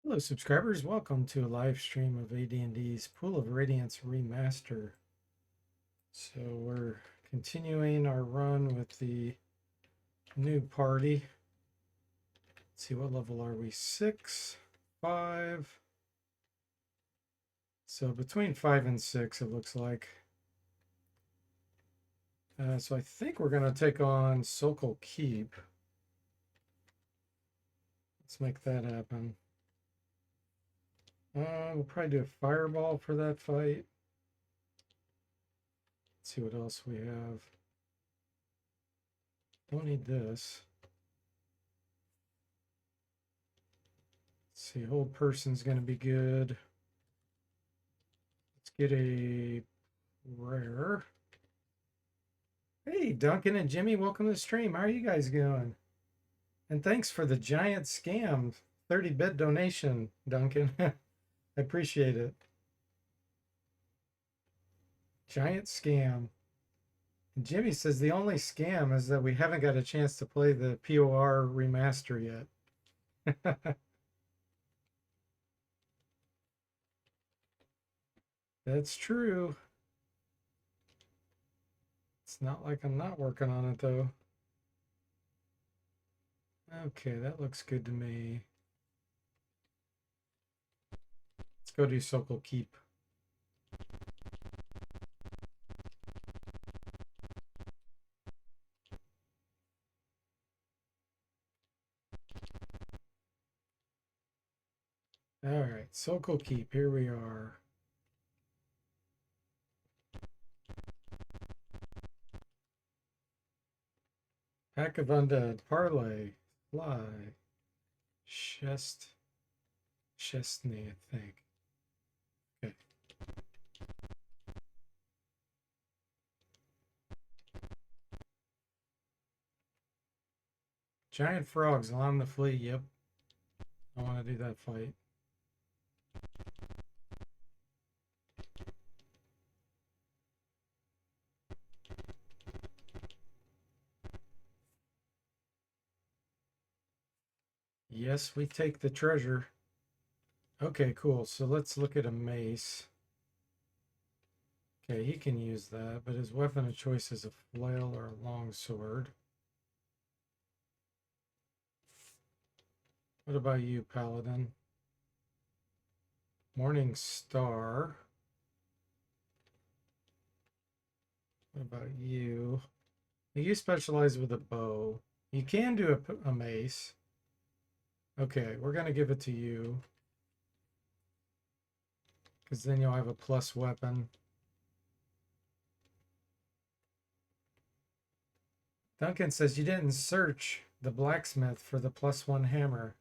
Hello subscribers, welcome to a live stream of AD&D's Pool of Radiance Remaster. So we're continuing our run with the new party. Let's see, what level are we? 6, 5. So between 5 and 6 it looks like. So I think we're going to take on Sokol Keep. Let's make that happen. We'll probably do a fireball for that fight. Let's see what else we have. Don't need this. Let's see, hold person's going to be good. Let's get a rare. Hey, Duncan and Jimmy, welcome to the stream. How are you guys doing? And thanks for the giant scam 30-bit donation, Duncan. I appreciate it. Giant scam. And Jimmy says the only scam is that we haven't got a chance to play the POR remaster yet. That's true. It's not like I'm not working on it though. Okay, that looks good to me. Let's go do Sokol Keep. All right, Sokol Keep, here we are. Pack of Undead, Parlay, Fly, Chestney, I think. Okay. Giant frogs along the fleet, yep. I want to do that fight. Yes, we take the treasure. Okay, cool. So let's look at a mace. Okay, he can use that, but his weapon of choice is a flail or a long sword. What about you, Paladin? Morning Star. What about you? You specialize with a bow. You can do a mace. Okay, we're going to give it to you. Because then you'll have a plus weapon. Duncan says you didn't search the blacksmith for the +1 hammer.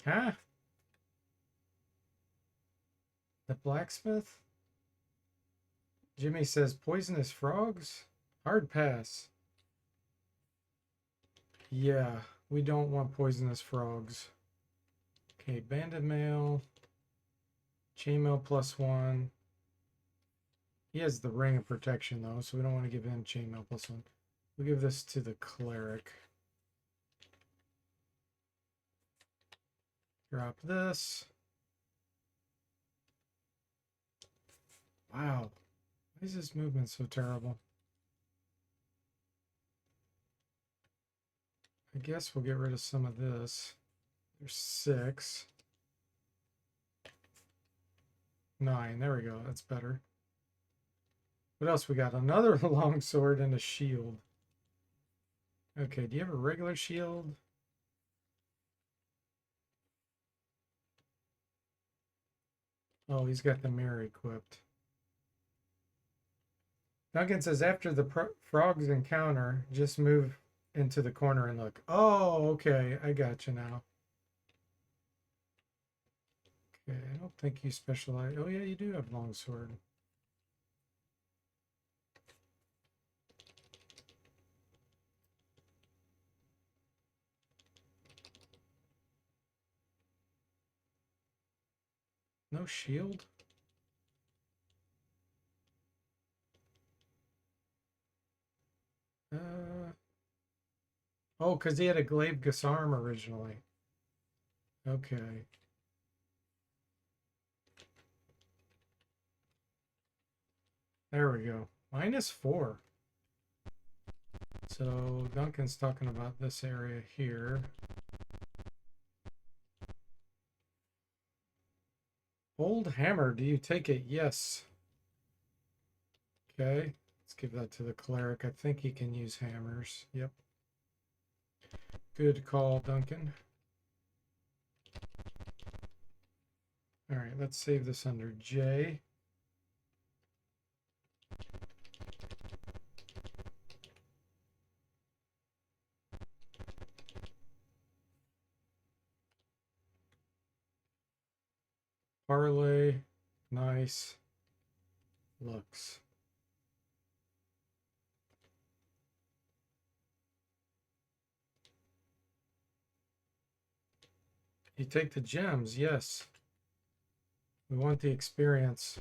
Huh? The blacksmith? Jimmy says poisonous frogs? Hard pass. Yeah, we don't want poisonous frogs. Okay, banded mail. Chainmail +1. He has the ring of protection though, so we don't want to give him chainmail +1. We'll give this to the cleric. Drop this. Wow. Why is this movement so terrible? I guess we'll get rid of some of this. There's 6. 9. There we go. That's better. What else we got? Another long sword and a shield. Okay, do you have a regular shield? Oh, he's got the mirror equipped. Duncan says after the frogs encounter, just move into the corner and look. Oh, okay. I got you now. Okay, I don't think you specialize. Oh, yeah, you do have longsword. No shield? Oh, because he had a glaive arm originally. Okay. There we go. -4. So Duncan's talking about this area here. Old hammer, do you take it? Yes. Okay. Let's give that to the cleric. I think he can use hammers. Yep. Good call, Duncan. All right, let's save this under J. Parlay, nice, looks. You take the gems, yes. We want the experience.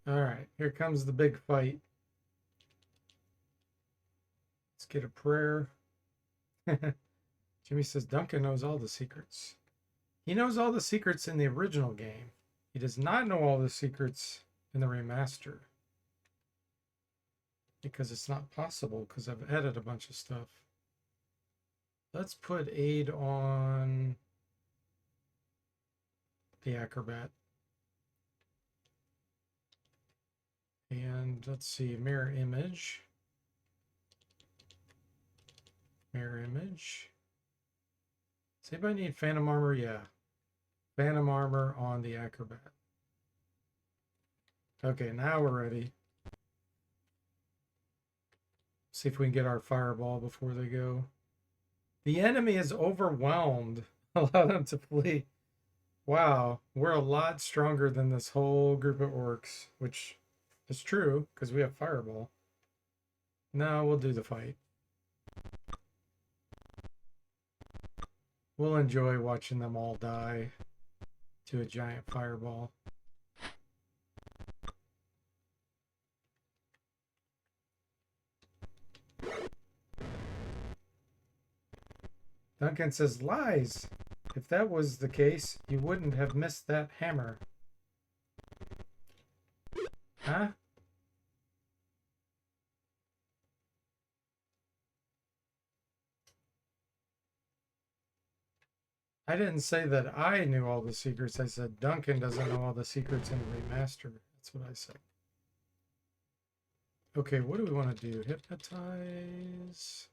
All right, here comes the big fight. Let's get a prayer. Jimmy says Duncan knows all the secrets. He knows all the secrets in the original game. He does not know all the secrets in the remaster. Because it's not possible, because I've added a bunch of stuff. Let's put aid on the acrobat. And let's see, mirror image. Mirror image. Does anybody need phantom armor? Yeah. Phantom armor on the acrobat. Okay, now we're ready. See if we can get our fireball before they go. The enemy is overwhelmed. Allow them to flee. Wow, we're a lot stronger than this whole group of orcs, which is true because we have fireball. Now we'll do the fight. We'll enjoy watching them all die to a giant fireball. Duncan says, lies. If that was the case, you wouldn't have missed that hammer. Huh? I didn't say that I knew all the secrets. I said Duncan doesn't know all the secrets in the remaster. That's what I said. Okay, what do we want to do? Hypnotize.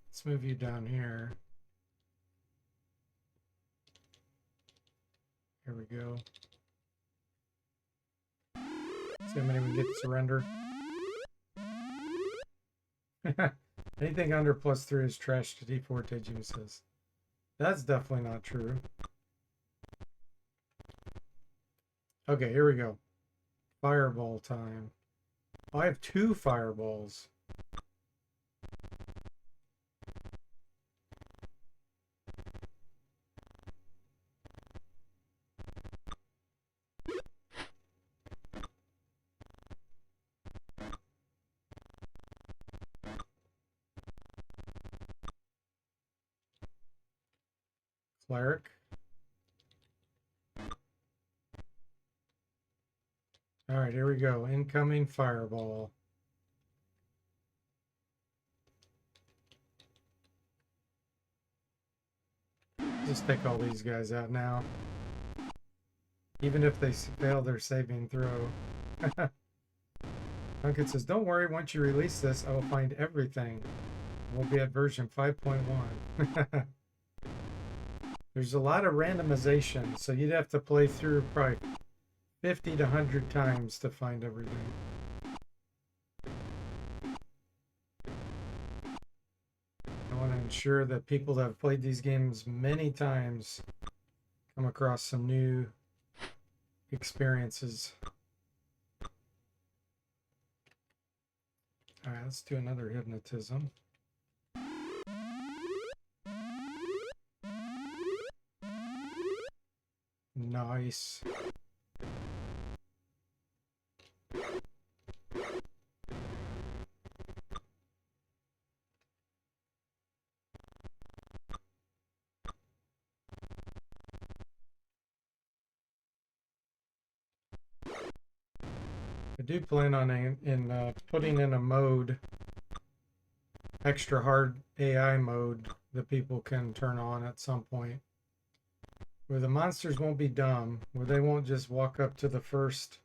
Let's move you down here. Here we go. See how many we get to surrender. Anything under +3 is trash to DFortae, Jimmy says. That's definitely not true. Okay, here we go. Fireball time. Oh, I have 2 fireballs. Cleric. All right, here we go. Incoming fireball. Just take all these guys out now. Even if they fail their saving throw. Duncan says, don't worry, once you release this, I will find everything. We'll be at version 5.1. There's a lot of randomization, so you'd have to play through probably 50 to 100 times to find everything. I want to ensure that people that have played these games many times come across some new experiences. All right, let's do another hypnotism. Nice. do plan on putting in a mode, extra hard AI mode that people can turn on at some point, where the monsters won't be dumb, where they won't just walk up to the first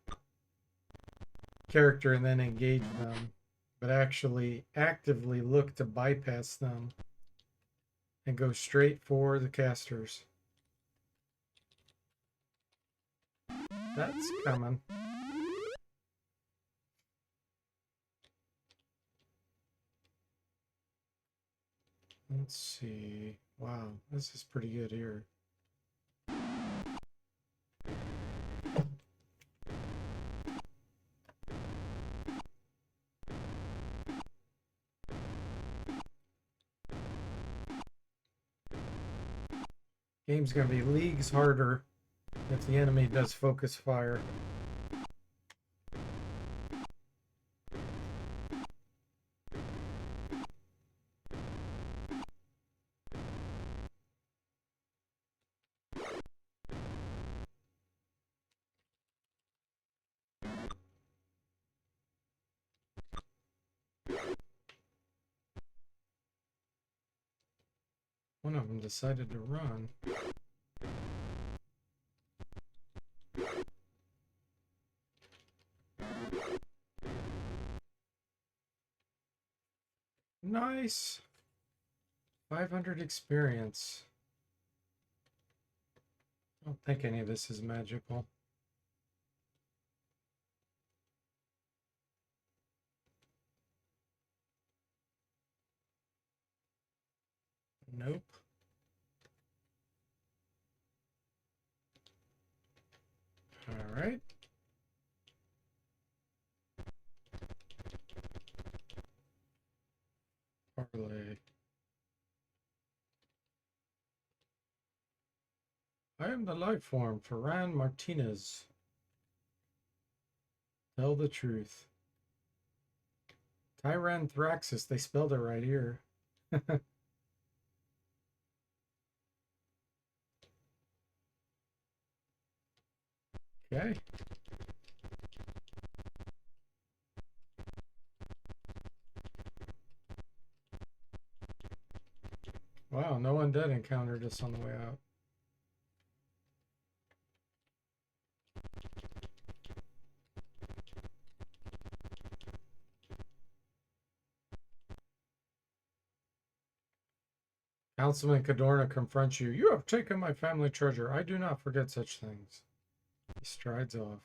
character and then engage them, but actually actively look to bypass them and go straight for the casters. That's coming. Let's see. Wow, this is pretty good here. Game's gonna be leagues harder if the enemy does focus fire. One of them decided to run. Nice. 500 experience. I don't think any of this is magical. Nope. All right. Parlay. I am the life form, Ferran Martinez. Tell the truth. Tyranthraxis, they spelled it right here. Okay. Wow, no undead encountered us on the way out. Councilman Cadorna confronts you. You have taken my family treasure. I do not forget such things. He strides off.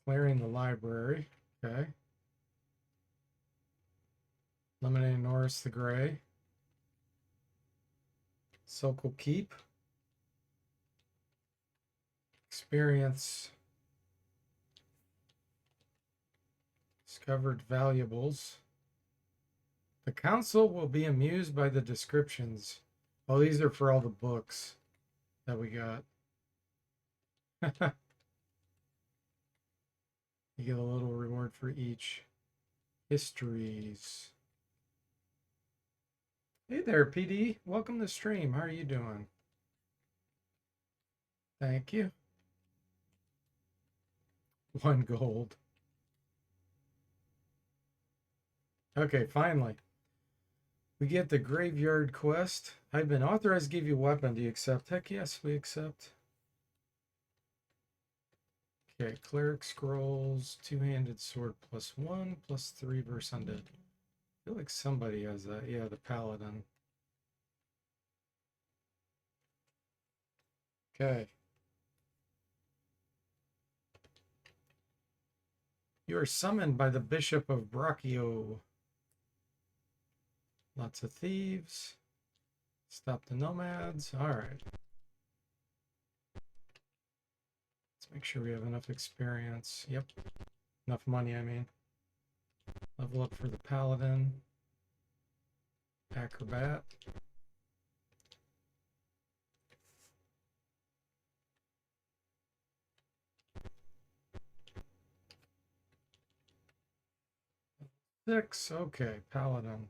Clearing the library. Okay. Eliminating Norris the Gray. Sokol Keep. Experience. Discovered valuables. The council will be amused by the descriptions. Oh, these are for all the books that we got. You get a little reward for each. Histories. Hey there, PD. Welcome to the stream. How are you doing? Thank you. 1 gold. Okay, finally. We get the graveyard quest. I've been authorized to give you a weapon. Do you accept? Heck yes, we accept. Okay, cleric scrolls, two-handed sword +1, +3 versus undead. I feel like somebody has that. Yeah, the paladin. Okay. You are summoned by the Bishop of Brachio. Lots of thieves. Stop the nomads. All right. Let's make sure we have enough experience. Yep. Enough money, I mean. Level up for the paladin. Acrobat. Six. Okay, paladin.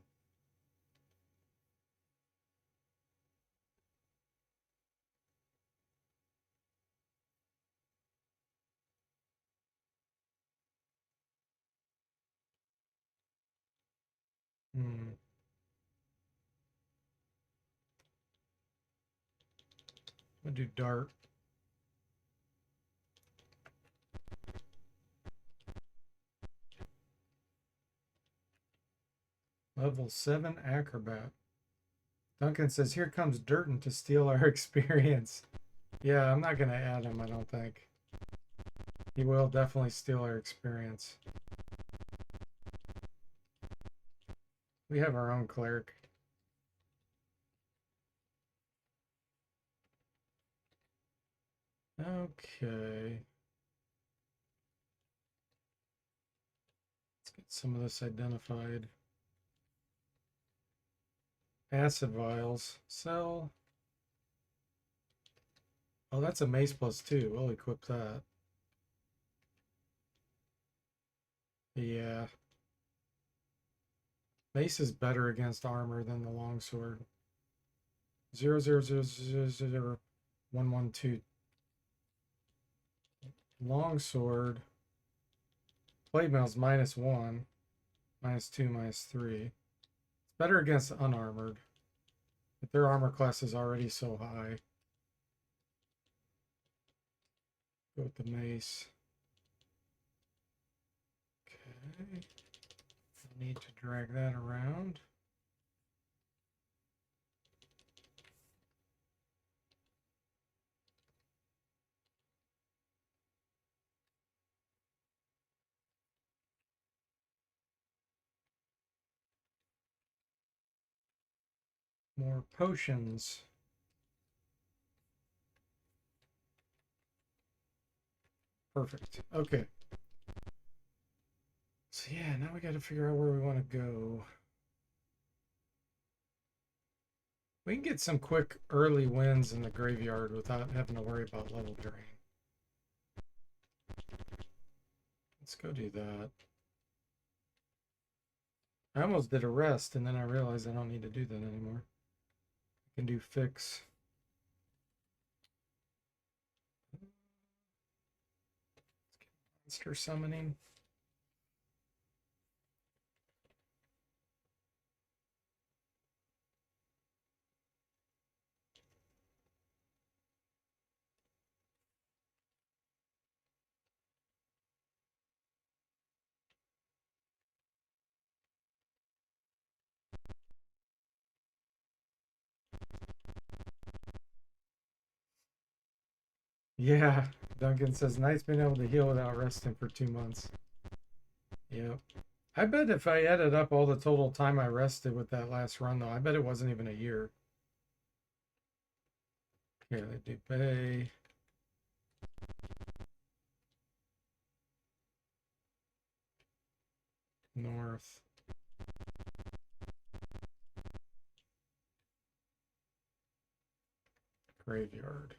I'll do dart. Level 7 acrobat. Duncan says, here comes Durton to steal our experience. Yeah, I'm not going to add him, I don't think. He will definitely steal our experience. We have our own cleric. Okay. Let's get some of this identified. Acid vials. Sell. Oh, that's a mace +2. We'll equip that. Yeah. Mace is better against armor than the longsword. 0000112. Longsword. Plate mail's -1, -2, -3. It's better against unarmored. But their armor class is already so high. Go with the mace. Okay. I need to drag that around. More potions. Perfect. Okay. So yeah, now we got to figure out where we want to go. We can get some quick early wins in the graveyard without having to worry about level drain. Let's go do that. I almost did a rest and then I realized I don't need to do that anymore. I can do fix. Monster summoning. Yeah, Duncan says, nice being able to heal without resting for 2 months. Yep. I bet if I added up all the total time I rested with that last run, though, I bet it wasn't even a year. Okay, they do Bay. North. Graveyard.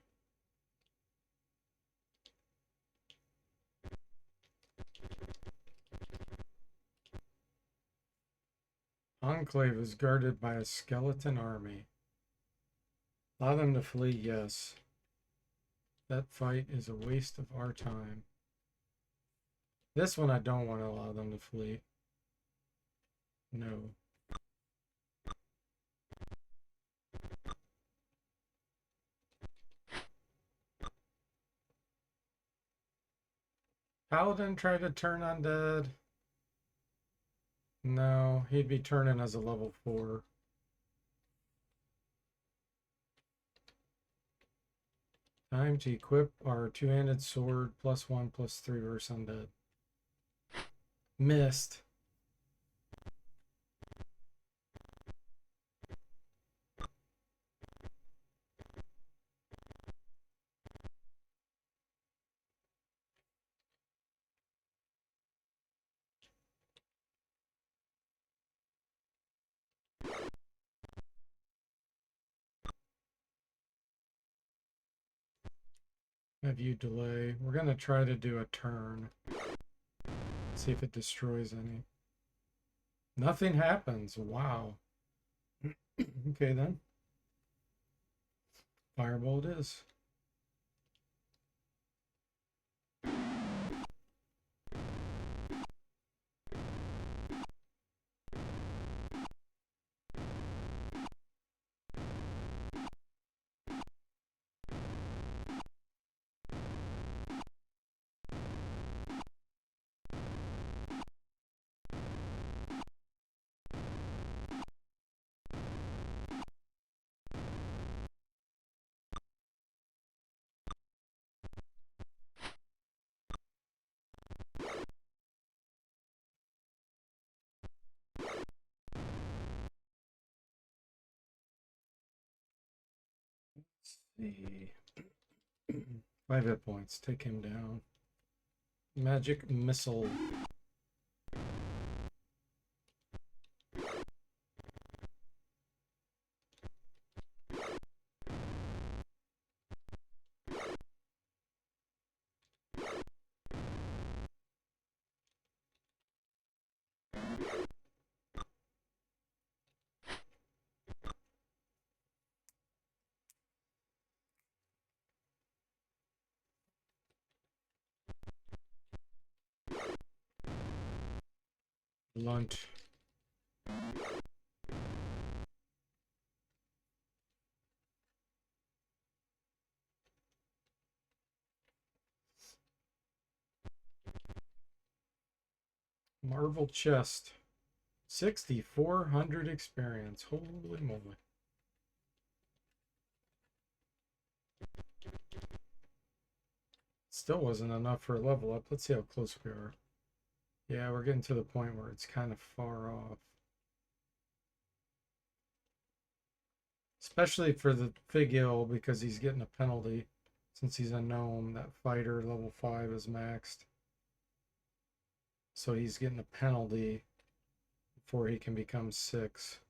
Enclave is guarded by a skeleton army. Allow them to flee, yes. That fight is a waste of our time. This one I don't want to allow them to flee. No. Paladin tried to turn undead. No, he'd be turning as a level 4. Time to equip our two-handed sword +1/+3 versus undead. Missed. Have you delay. We're going to try to do a turn. See if it destroys any. Nothing happens. Wow. Okay then. Firebolt is. see. 5 hit points. Take him down. Magic missile. Blunt. Marvel chest. 6,400 experience. Holy moly. Still wasn't enough for a level up. Let's see how close we are. Yeah, we're getting to the point where it's kind of far off. Especially for the Figil, because he's getting a penalty. Since he's a gnome, that fighter level 5 is maxed. So he's getting a penalty before he can become 6.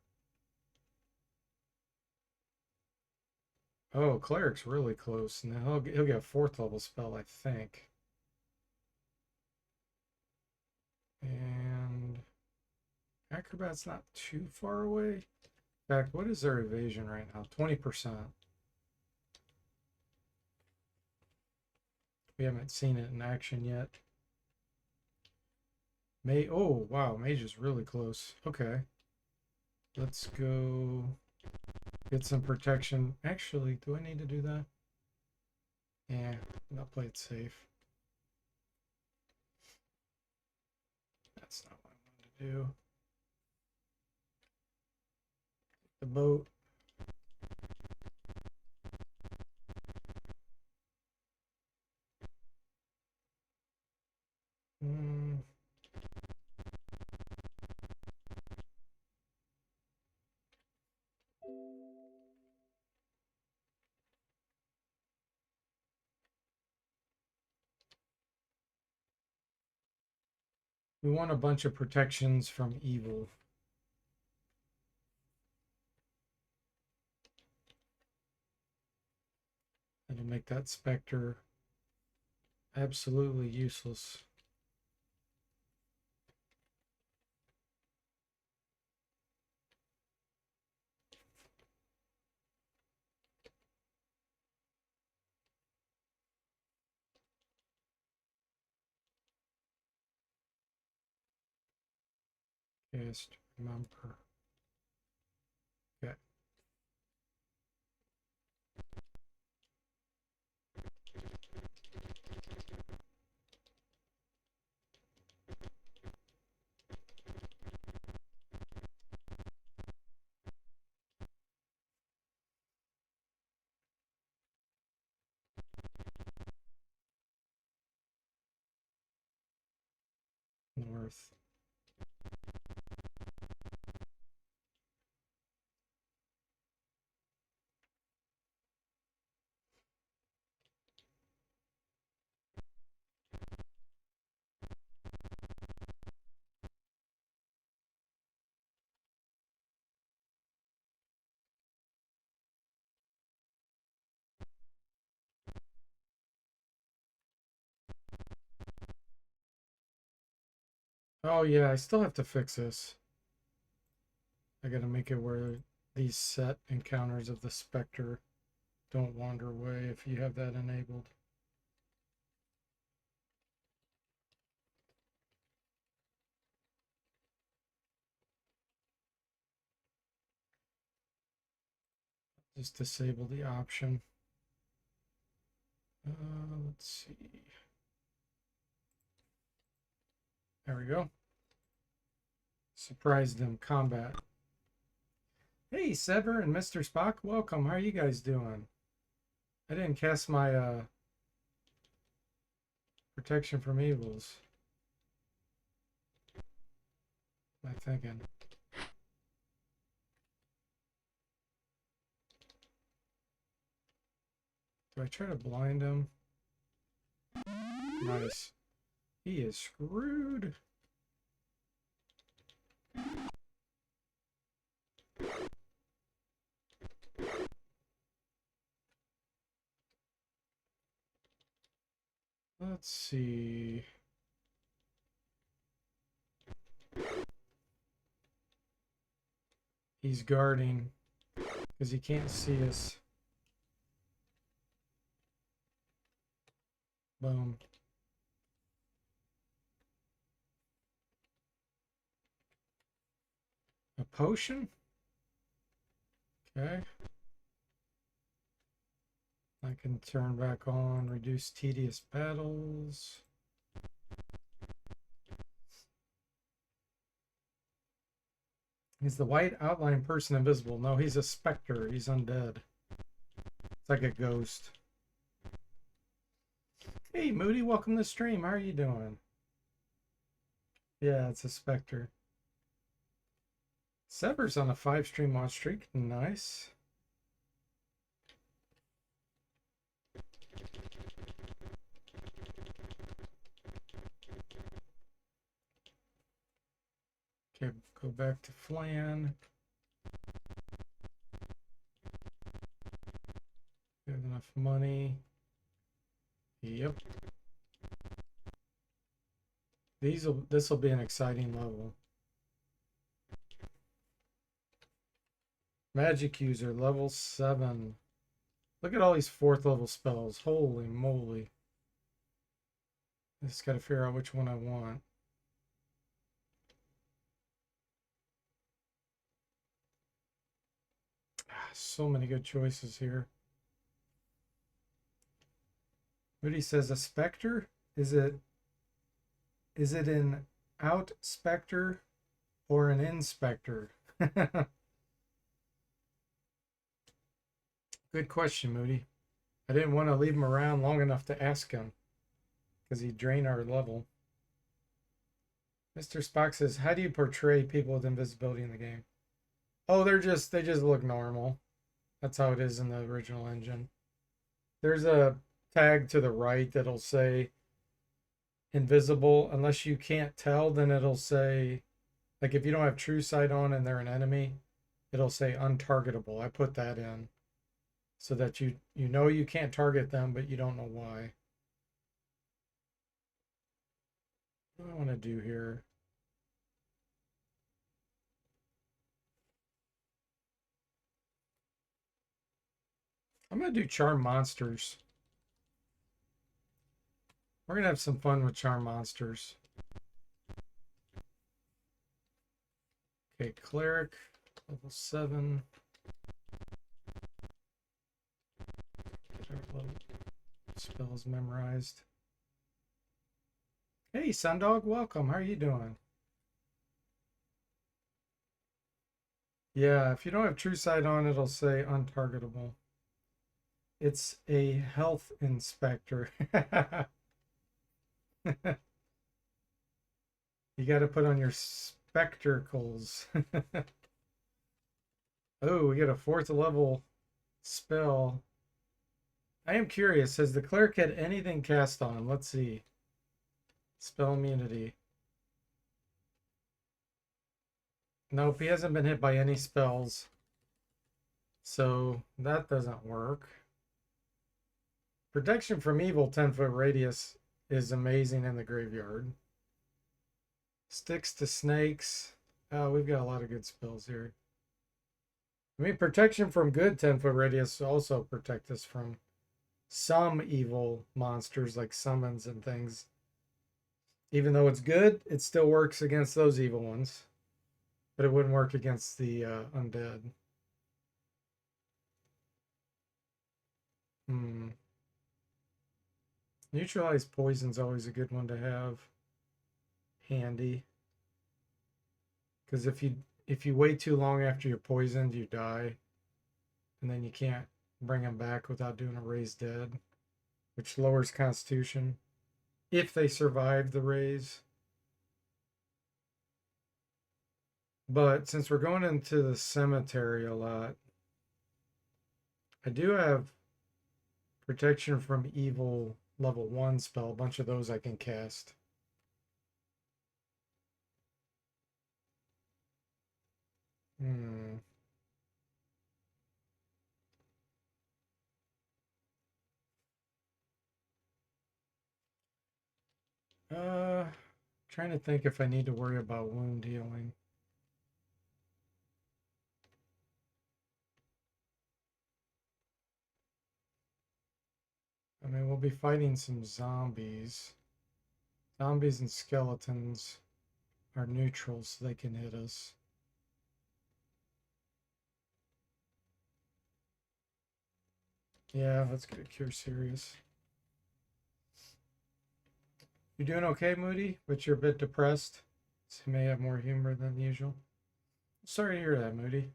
Oh, Cleric's really close. Now he'll get a 4th level spell, I think. And Acrobat's not too far away. In fact, what is their evasion right now? 20%. We haven't seen it in action yet. Oh, wow, Mage is really close. Okay. Let's go get some protection. Actually, do I need to do that? Yeah, I'll play it safe. That's not what I wanted to do. The boat. We want a bunch of protections from evil. That'll make that specter absolutely useless. Just remember. Okay. North. Oh yeah, I still have to fix this. I gotta make it where these set encounters of the specter don't wander away if you have that enabled. Just disable the option. Let's see. There we go. Surprised them combat. Hey, Sever and Mr. Spock, welcome. How are you guys doing? I didn't cast my protection from evils. What am I thinking? Do I try to blind him? Nice. He is screwed. Let's see. He's guarding because he can't see us. Boom. A potion? Okay. I can turn back on, reduce tedious battles. Is the white outline person invisible? No, he's a specter. He's undead. It's like a ghost. Hey, Moody, welcome to the stream. How are you doing? Yeah, it's a specter. Sever's on a 5-stream watch streak. Nice. Okay, go back to Flan. We have enough money. Yep. This will be an exciting level. Magic user level 7. Look at all these 4th level spells. Holy moly. I just gotta figure out which one I want. So many good choices here. Moody says a specter? Is it an out specter or an inspector? Good question, Moody. I didn't want to leave him around long enough to ask him because he'd drain our level. Mr. Spock says, how do you portray people with invisibility in the game? Oh, they just look normal. That's how it is in the original engine. There's a tag to the right that'll say invisible. Unless you can't tell, then it'll say, like if you don't have true sight on and they're an enemy, it'll say untargetable. I put that in so that you know you can't target them, but you don't know why. What do I want to do here? I'm going to do charm monsters. We're going to have some fun with charm monsters. Okay, cleric, level 7. Get our little spells memorized. Hey, Sundog, welcome. How are you doing? Yeah, if you don't have true sight on, it'll say untargetable. It's a health inspector. You got to put on your spectacles. Oh, we get a 4th level spell. I am curious, has the cleric had anything cast on him? Let's see. Spell immunity. Nope, he hasn't been hit by any spells. So that doesn't work. Protection from evil 10-foot radius is amazing in the graveyard. Sticks to snakes. Oh, we've got a lot of good spells here. I mean, protection from good 10-foot radius also protect us from some evil monsters like summons and things. Even though it's good, it still works against those evil ones. But it wouldn't work against the undead. Neutralize poison's always a good one to have handy. Because if you wait too long after you're poisoned, you die. And then you can't bring them back without doing a raise dead, which lowers constitution if they survive the raise. But since we're going into the cemetery a lot, I do have Protection from evil level 1 spell. A bunch of those I can cast. Hmm. Trying to think if I need to worry about wound healing. I mean, we'll be fighting some zombies. Zombies and skeletons are neutral, so they can hit us. Yeah, let's get a cure serious. You doing okay, Moody? But you're a bit depressed. So you may have more humor than usual. Sorry to hear that, Moody.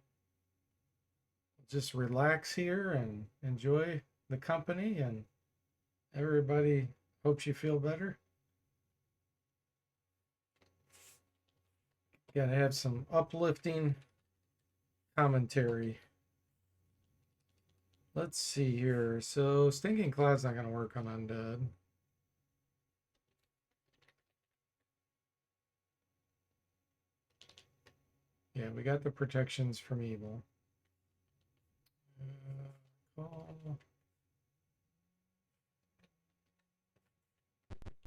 Just relax here and enjoy the company, and everybody hopes you feel better. Gotta have some uplifting commentary. Let's see here. So Stinking Cloud's not gonna work on undead. Yeah, we got the protections from evil.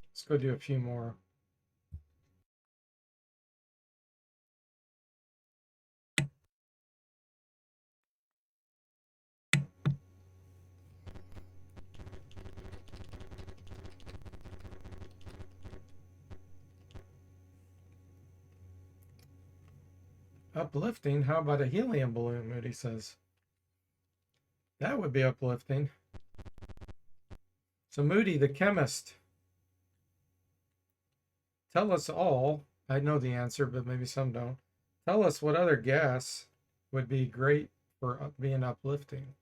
Let's go do a few more. Uplifting? How about a helium balloon, Moody says. That would be uplifting. So Moody, the chemist, tell us all, I know the answer, but maybe some don't. Tell us what other gas would be great for being uplifting.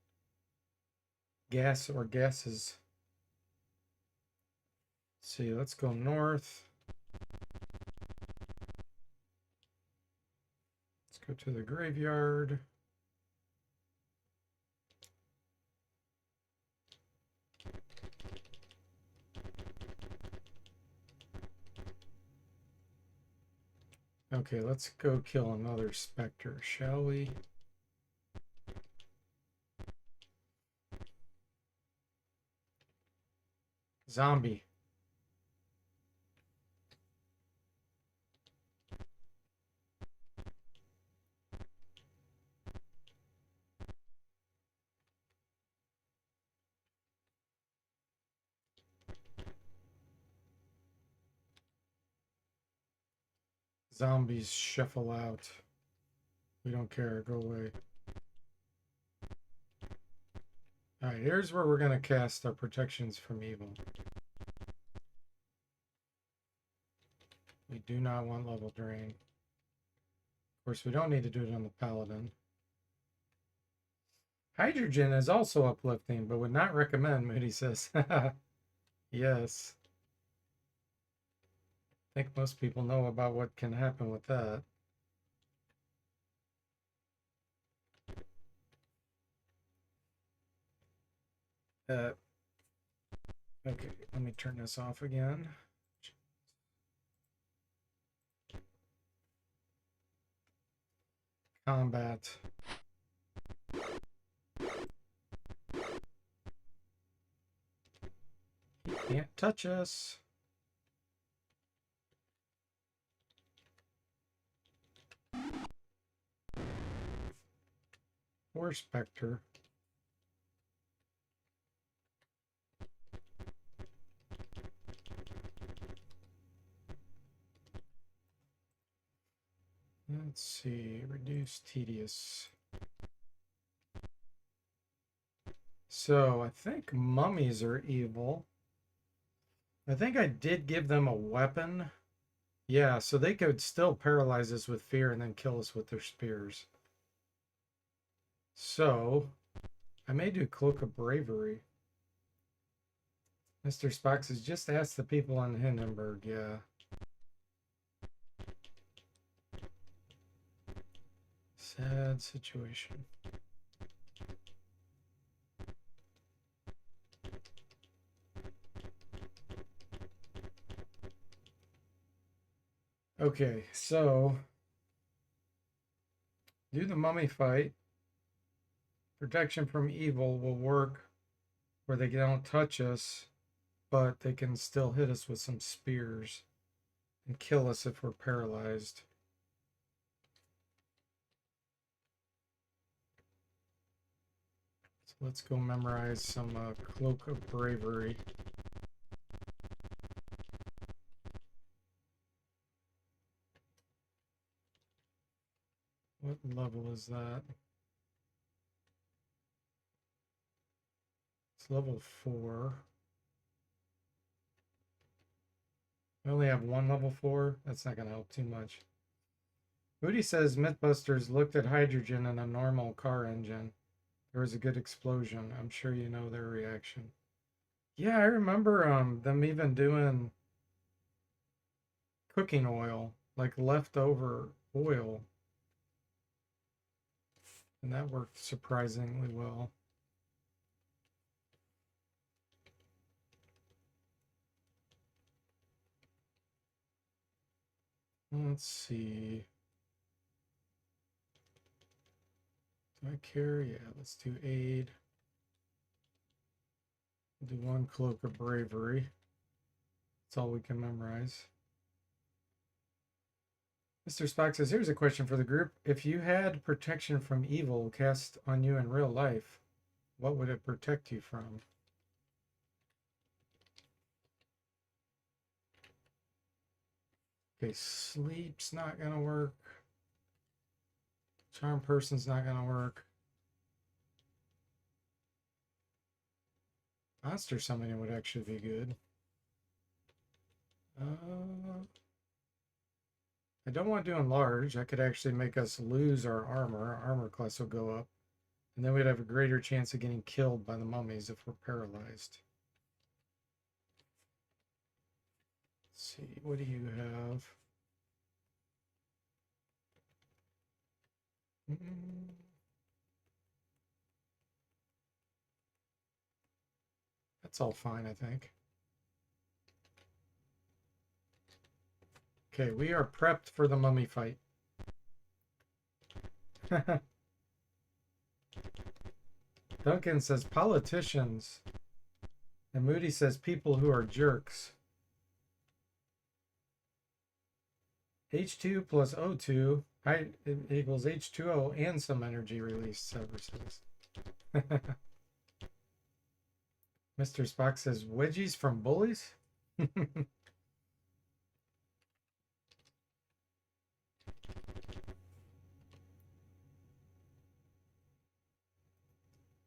Gas or gases. Let's see, let's go north. Let's go to the graveyard. Okay, let's go kill another specter, shall we? Zombie. Zombies shuffle out. We don't care, go away. Alright, here's where we're going to cast our protections from evil. We do not want level drain. Of course, we don't need to do it on the paladin. Hydrogen is also uplifting, but would not recommend, Moody says. Yes. I think most people know about what can happen with that. Okay, let me turn this off again. Combat. He can't touch us. Or Spectre. Let's see, reduce tedious. So I think mummies are evil. I think I did give them a weapon. Yeah, so they could still paralyze us with fear and then kill us with their spears. So I may do Cloak of Bravery. Mr. Spock says, just ask the people on Hindenburg. Yeah. Sad situation. Okay, so do the mummy fight. Protection from evil will work where they don't touch us, but they can still hit us with some spears and kill us if we're paralyzed. So let's go memorize some Cloak of Bravery. What level is that? It's level 4. We only have one level 4. That's not going to help too much. Moody says Mythbusters looked at hydrogen in a normal car engine. There was a good explosion. I'm sure you know their reaction. Yeah, I remember them even doing cooking oil, like leftover oil. And that worked surprisingly well. Let's see. Do I care? Yeah, let's do aid. We'll do one Cloak of Bravery. That's all we can memorize. Mr. Spock says, here's a question for the group. If you had protection from evil cast on you in real life, what would it protect you from? Okay, sleep's not going to work. Charm person's not going to work. Monster summoning would actually be good. I don't want to enlarge. That could actually make us lose our armor. Our armor class will go up. And then we'd have a greater chance of getting killed by the mummies if we're paralyzed. Let's see, what do you have? That's all fine, I think. Okay, we are prepped for the mummy fight. Duncan says politicians. And Moody says people who are jerks. H2 plus O2 equals H2O and some energy released, Sever says. Mr. Spock says wedgies from bullies?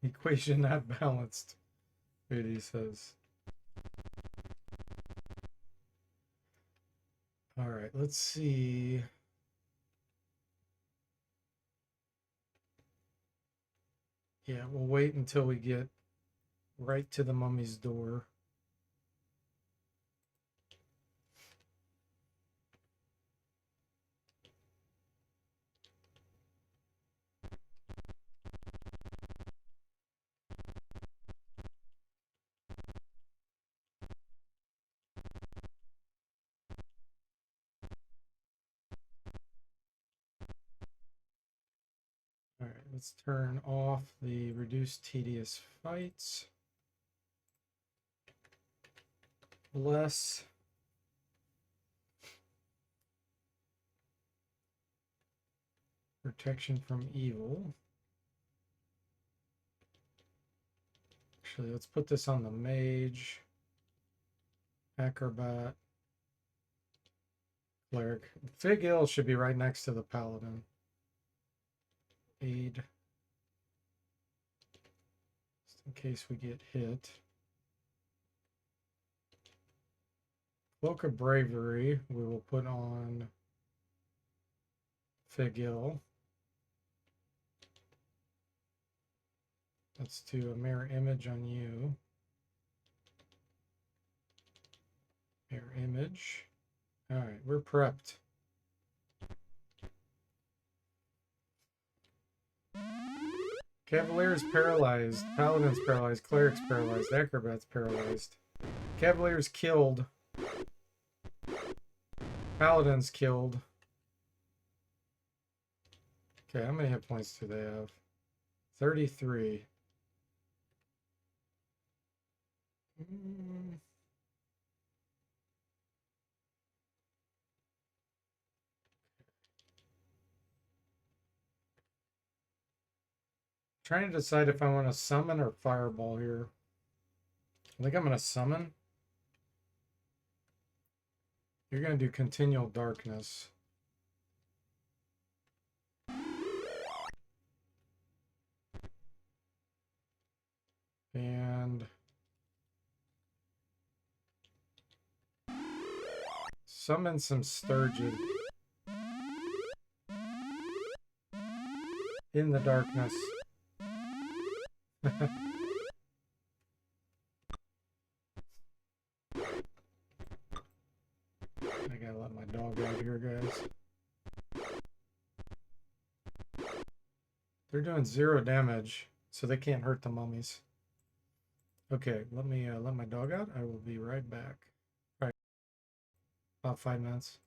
Equation not balanced, Moody says. All right, let's see. Yeah, we'll wait until we get right to the mummy's door. All right, let's turn off the reduced tedious fights. Less. Protection from evil. Actually, let's put this on the mage. Acrobat. Cleric. Fig Ill should be right next to the paladin. Aid. Just in case we get hit. Cloak of Bravery we will put on Fig Ill. Let's do a mirror image on you. Mirror image. All right, we're prepped. Cavalier's paralyzed. Paladin's paralyzed. Cleric's paralyzed. Acrobat's paralyzed. Cavalier's killed. Paladin's killed. Okay, how many hit points do they have? 33. Trying to decide if I want to summon or fireball here. I think I'm going to summon. You're going to do continual darkness. And summon some sturgeon in the darkness. I gotta let my dog out here, guys. They're doing 0 damage, so they can't hurt the mummies. Okay, let me let my dog out. I will be right back. All right, about 5 minutes.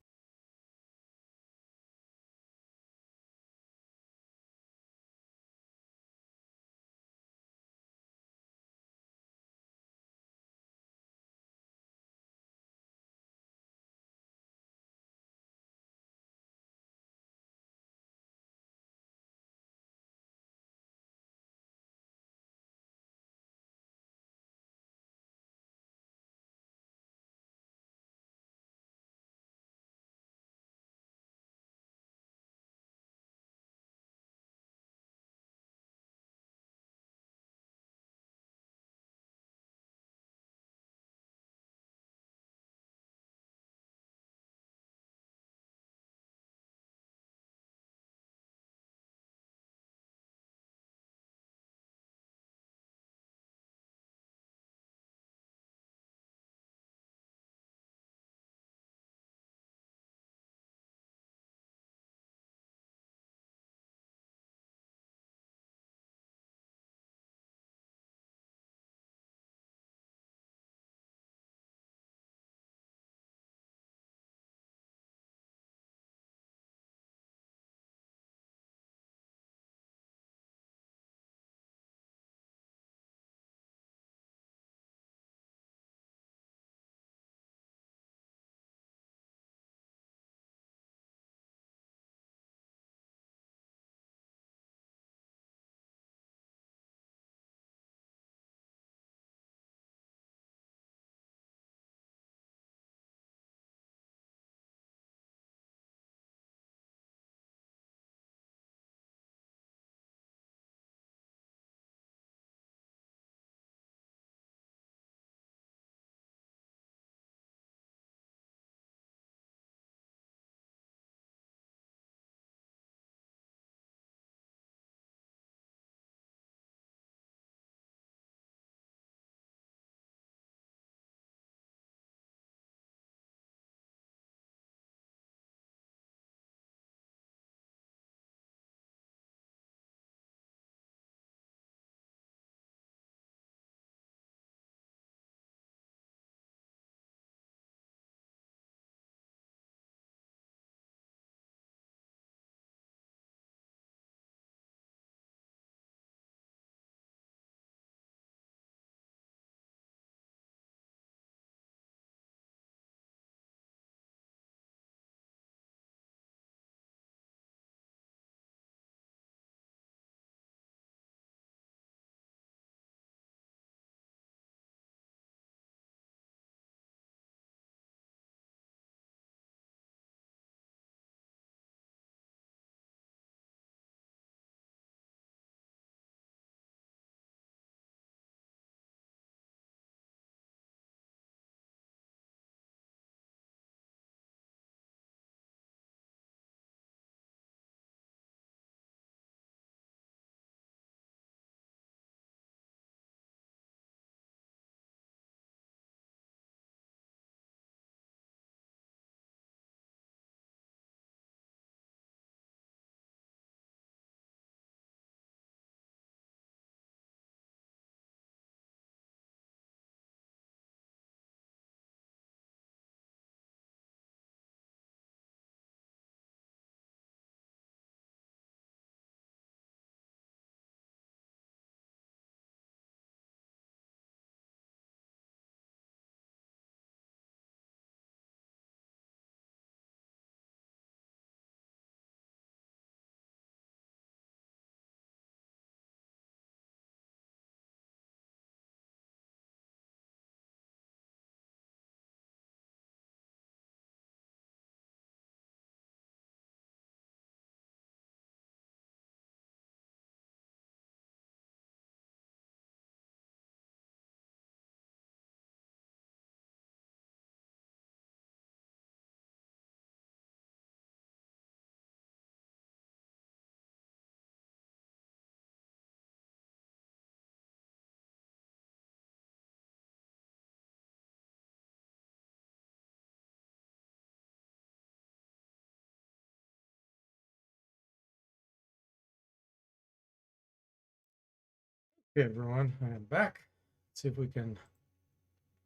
Hey everyone, I am back. Let's see if we can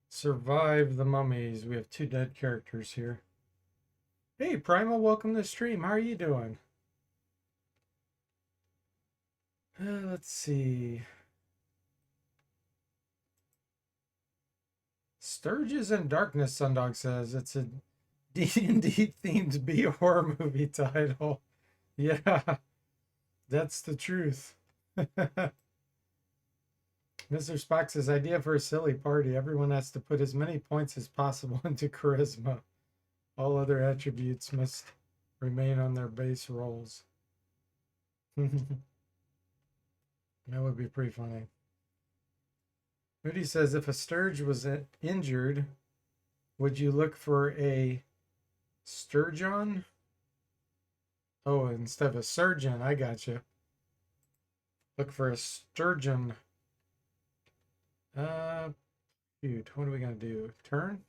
survive the mummies. We have 2 dead characters here. Hey Primal, welcome to the stream. How are you doing? Let's see. Sturges in Darkness, Sundog says. It's a D&D themed B-horror movie title. Yeah, that's the truth. Mr. Spock's idea for a silly party. Everyone has to put as many points as possible into charisma. All other attributes must remain on their base rolls. That would be pretty funny. Moody says, if a Sturge was injured, would you look for a Sturgeon? Oh, instead of a surgeon, I got you. Look for a sturgeon. Shoot, what are we gonna do? Turn?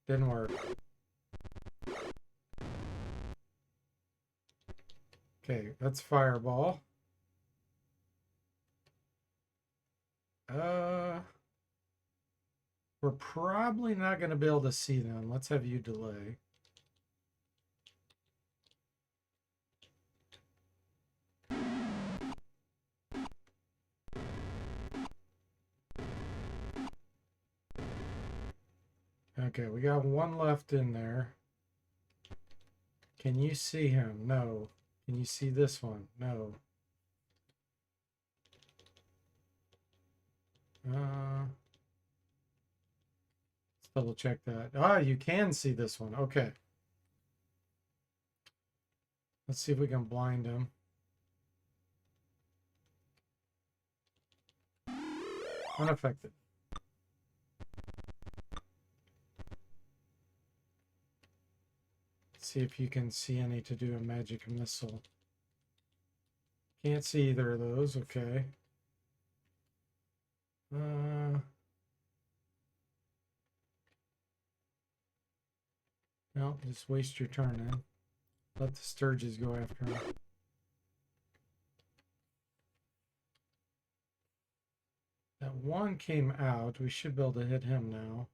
Didn't work. Okay, let's fireball. We're probably not gonna be able to see them. Let's have you delay. Okay, we got one left in there. Can you see him? No. Can you see this one? No. Let's double check that. Ah, you can see this one. Okay. Let's see if we can blind him. Unaffected. Let's see if you can see any to do a magic missile. Can't see either of those. Okay. No, just waste your turn then. Let the Sturges go after him. That one came out. We should be able to hit him now.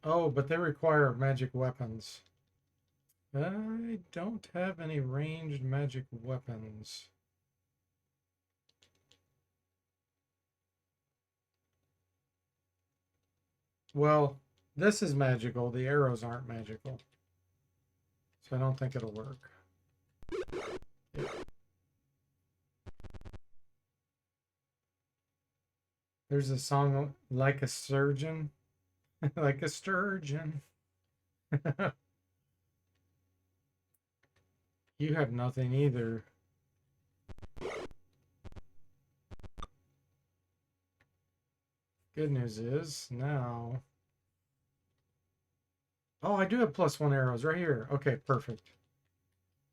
Oh, but they require magic weapons. I don't have any ranged magic weapons. Well, this is magical. The arrows aren't magical. So I don't think it'll work. Yeah. There's a song like a surgeon. Like a sturgeon. You have nothing either. Good news is now. Oh, I do have +1 arrows right here. Okay, perfect.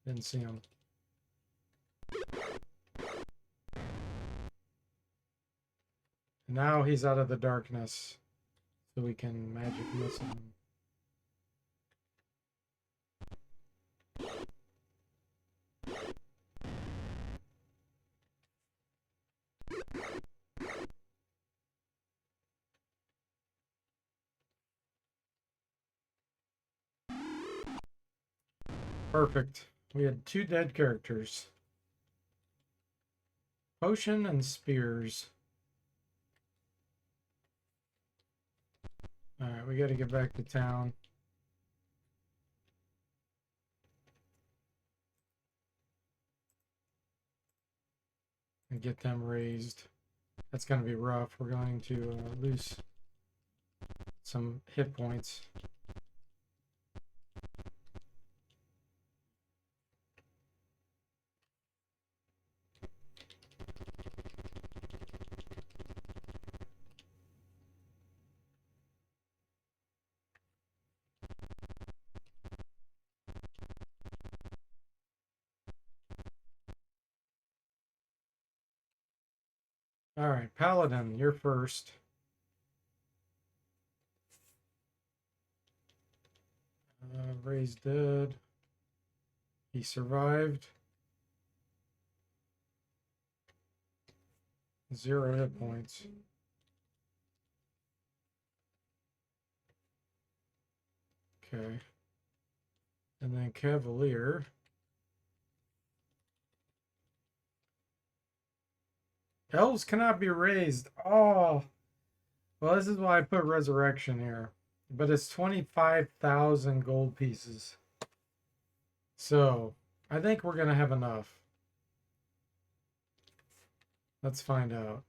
Didn't see them. Now he's out of the darkness, so we can magic missile him. Perfect. We had 2 dead characters. Potion and spears. Alright, we gotta get back to town. And get them raised. That's gonna be rough. We're going to lose some hit points. All right, Paladin, you're first. Raise dead. He survived. 0 hit points. Okay. And then Cavalier. Elves cannot be raised. Oh. Well, this is why I put Resurrection here. But it's 25,000 gold pieces. So, I think we're going to have enough. Let's find out.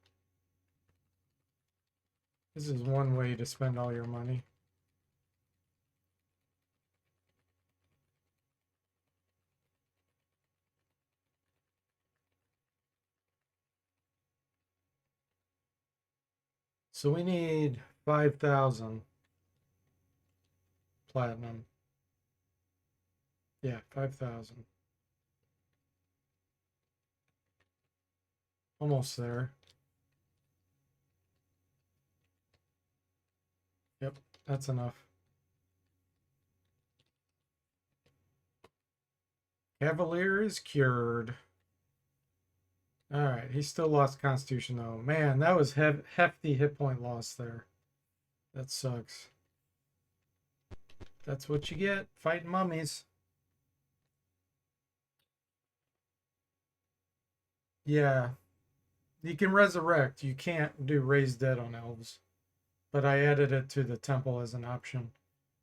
This is one way to spend all your money. So we need 5,000 platinum. Yeah, 5,000. Almost there. Yep, that's enough. Cavalier is cured. All right, he still lost Constitution though. Man, that was hefty hit point loss there. That sucks. That's what you get fighting mummies. Yeah, you can resurrect. You can't do raise dead on elves. But I added it to the temple as an option.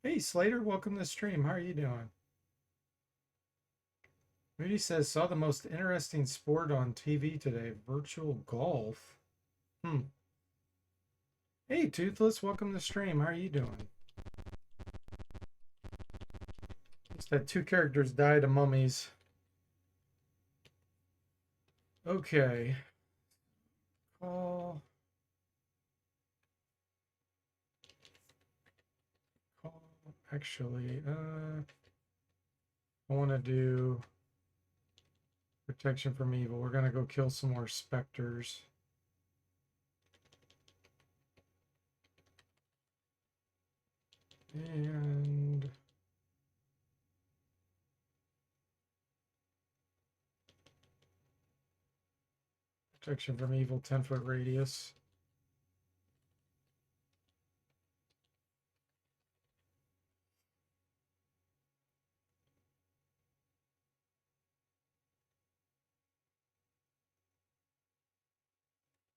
Hey, Slater, welcome to the stream. How are you doing? Moody says, saw the most interesting sport on TV today, virtual golf. Hey, Toothless, welcome to the stream. How are you doing? Just had 2 characters die to mummies. Okay. Call. Actually, I want to do protection from evil. We're going to go kill some more specters. And protection from evil, 10-foot radius.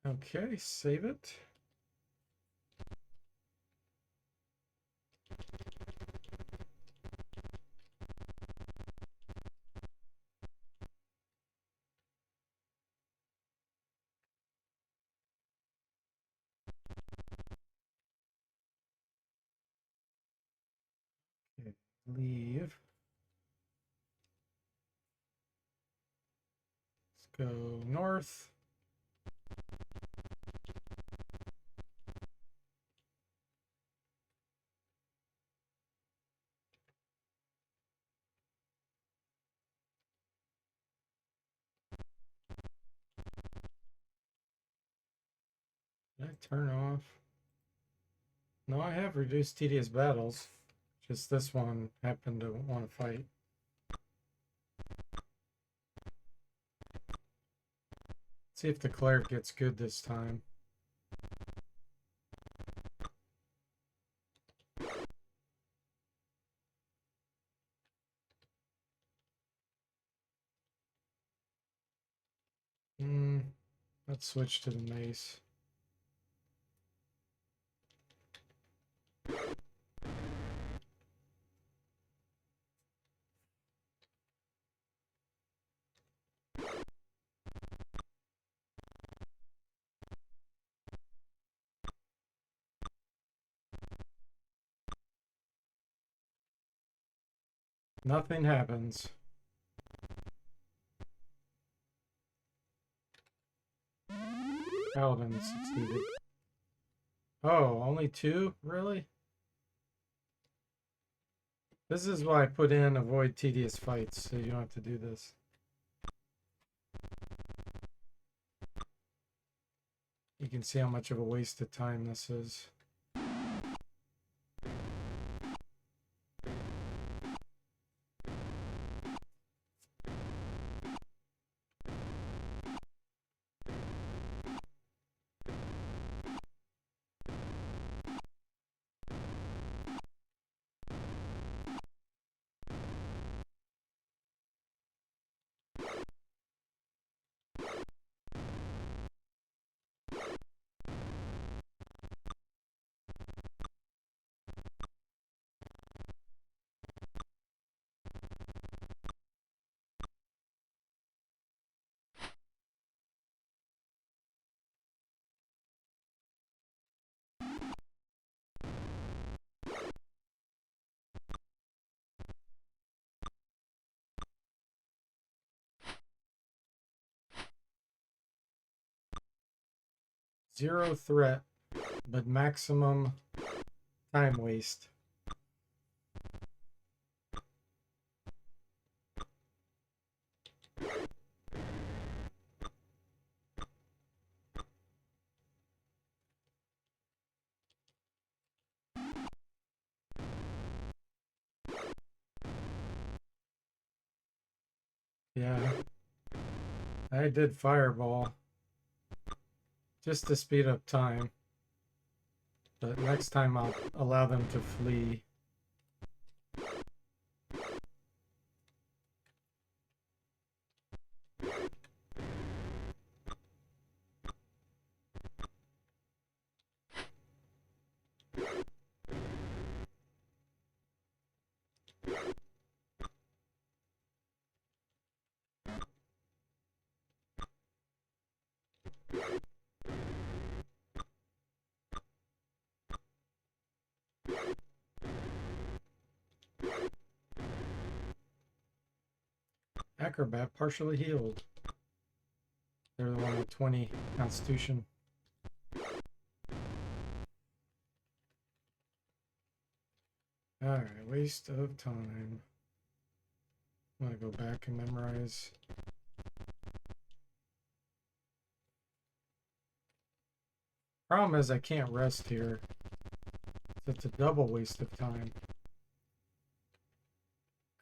Okay, save it. Okay, leave. Let's go north. Did I turn off? No, I have reduced tedious battles. Just this one happened to want to fight. See if the cleric gets good this time. Let's switch to the mace. Nothing happens. Paladin succeeded. Oh, only 2? Really? This is why I put in avoid tedious fights, so you don't have to do this. You can see how much of a waste of time this is. Zero threat, but maximum time waste. Yeah, I did fireball just to speed up time, but next time I'll allow them to flee. Acrobat partially healed. They're the one with 20 Constitution. Alright, waste of time. I'm gonna go back and memorize. Problem is I can't rest here. So it's a double waste of time.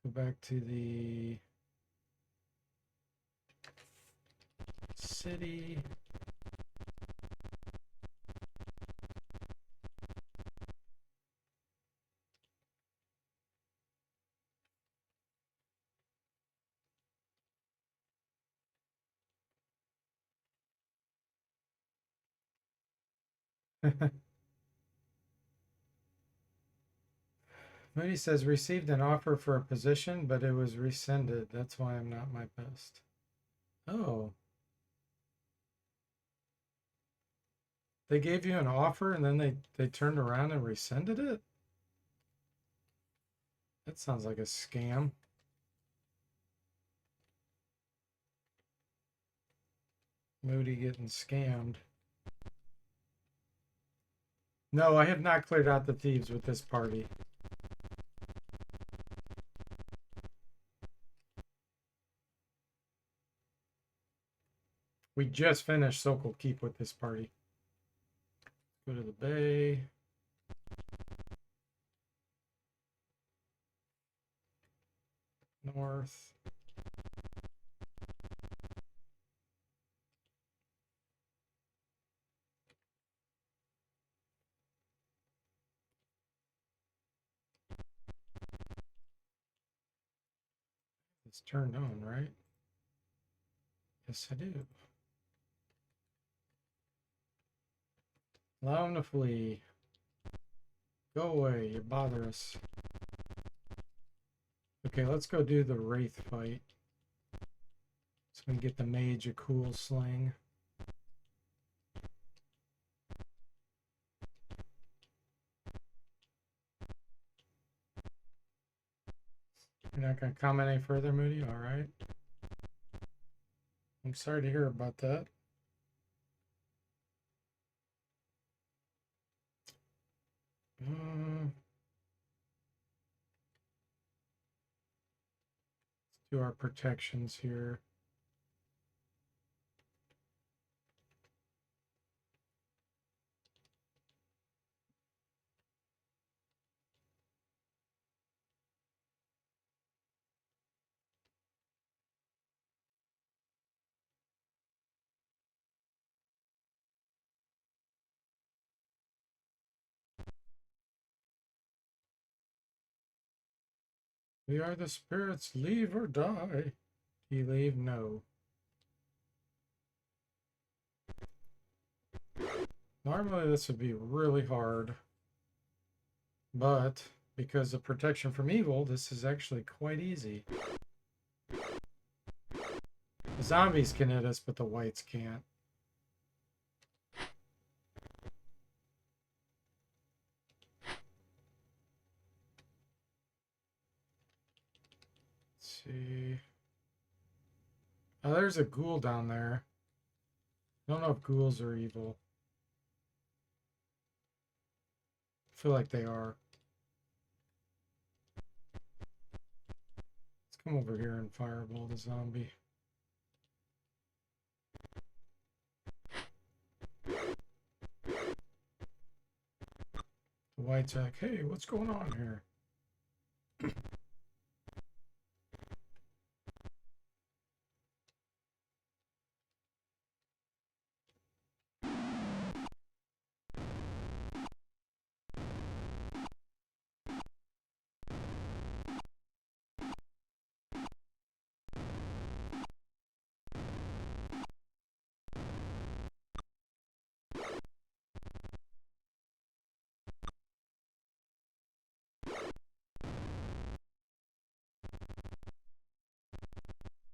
Go back to the city. Moody says received an offer for a position, but it was rescinded. That's why I'm not my best. Oh. They gave you an offer and then they turned around and rescinded it? That sounds like a scam. Moody getting scammed. No, I have not cleared out the thieves with this party. We just finished Sokol Keep with this party. Go to the bay. North. It's turned on, right? Yes, I do. Allow him to flee. Go away, you bother us. Okay, let's go do the Wraith fight. So we can get the mage a cool sling. You're not going to comment any further, Moody? All right. I'm sorry to hear about that. Let's do our protections here. We are the spirits, leave or die. Do you leave? No. Normally this would be really hard, but because of protection from evil, this is actually quite easy. The zombies can hit us, but the whites can't. Let's see. Oh, there's a ghoul down there. I don't know if ghouls are evil. feel like they are. Let's come over here and fireball the zombie. The white's like, hey, what's going on here?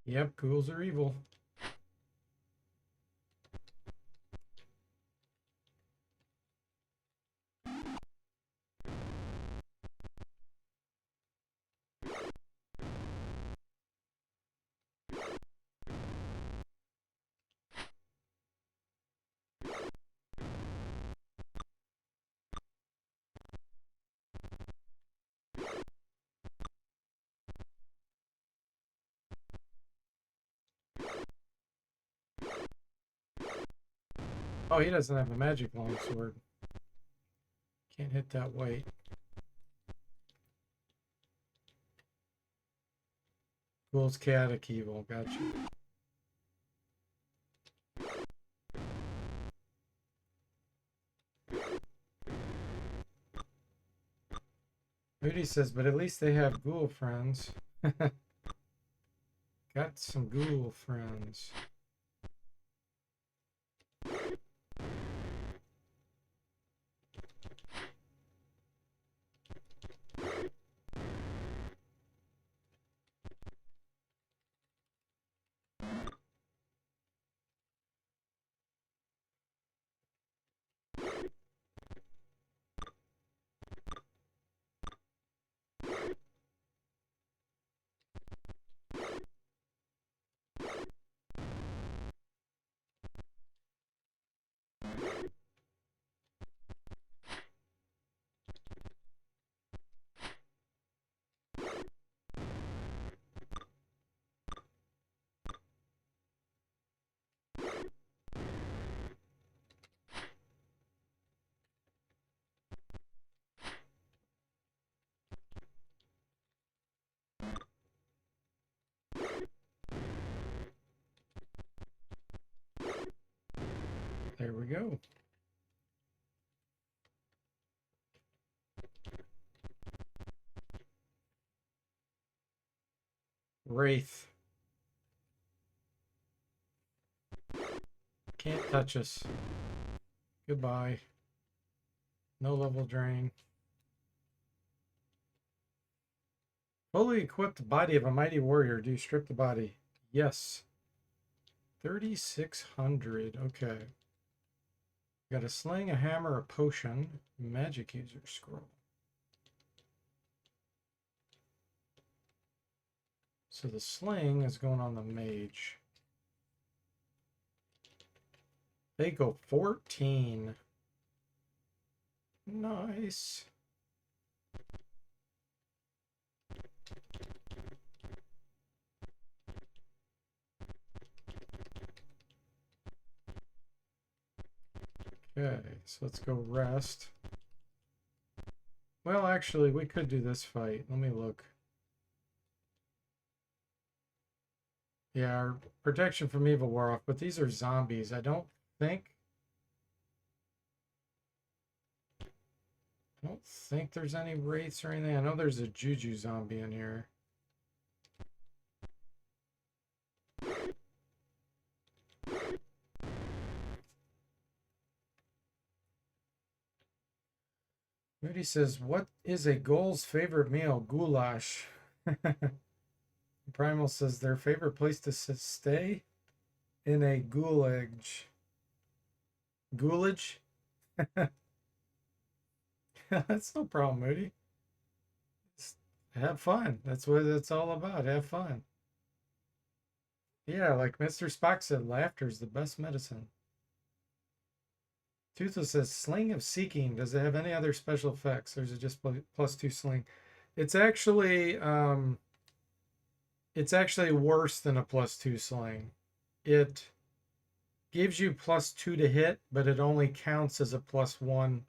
Yep, ghouls are evil. Oh, he doesn't have a magic longsword. Can't hit that white. Ghoul's chaotic evil, gotcha. Moody says, but at least they have ghoul friends. Got some ghoul friends. There we go. Wraith. Can't touch us. Goodbye. No level drain. Fully equipped body of a mighty warrior. Do you strip the body? Yes. 3,600. Okay. Got a sling, a hammer, a potion, magic user scroll. So the sling is going on the mage. They go 14. Nice. Okay, so let's go rest. Well, actually, we could do this fight. Let me look. Yeah, our protection from evil wore off, but these are zombies. I don't think there's any wraiths or anything. I know there's a juju zombie in here. Moody says, what is a ghoul's favorite meal? Goulash. Primal says their favorite place to stay in a goulage. Goulage? That's no problem, Moody. Just have fun. That's what it's all about. Have fun. Yeah, like Mr. Spock said, laughter is the best medicine. Toothless says Sling of Seeking. Does it have any other special effects, or is it just +2 sling? It's actually worse than a +2 sling. It gives you +2 to hit, but it only counts as a +1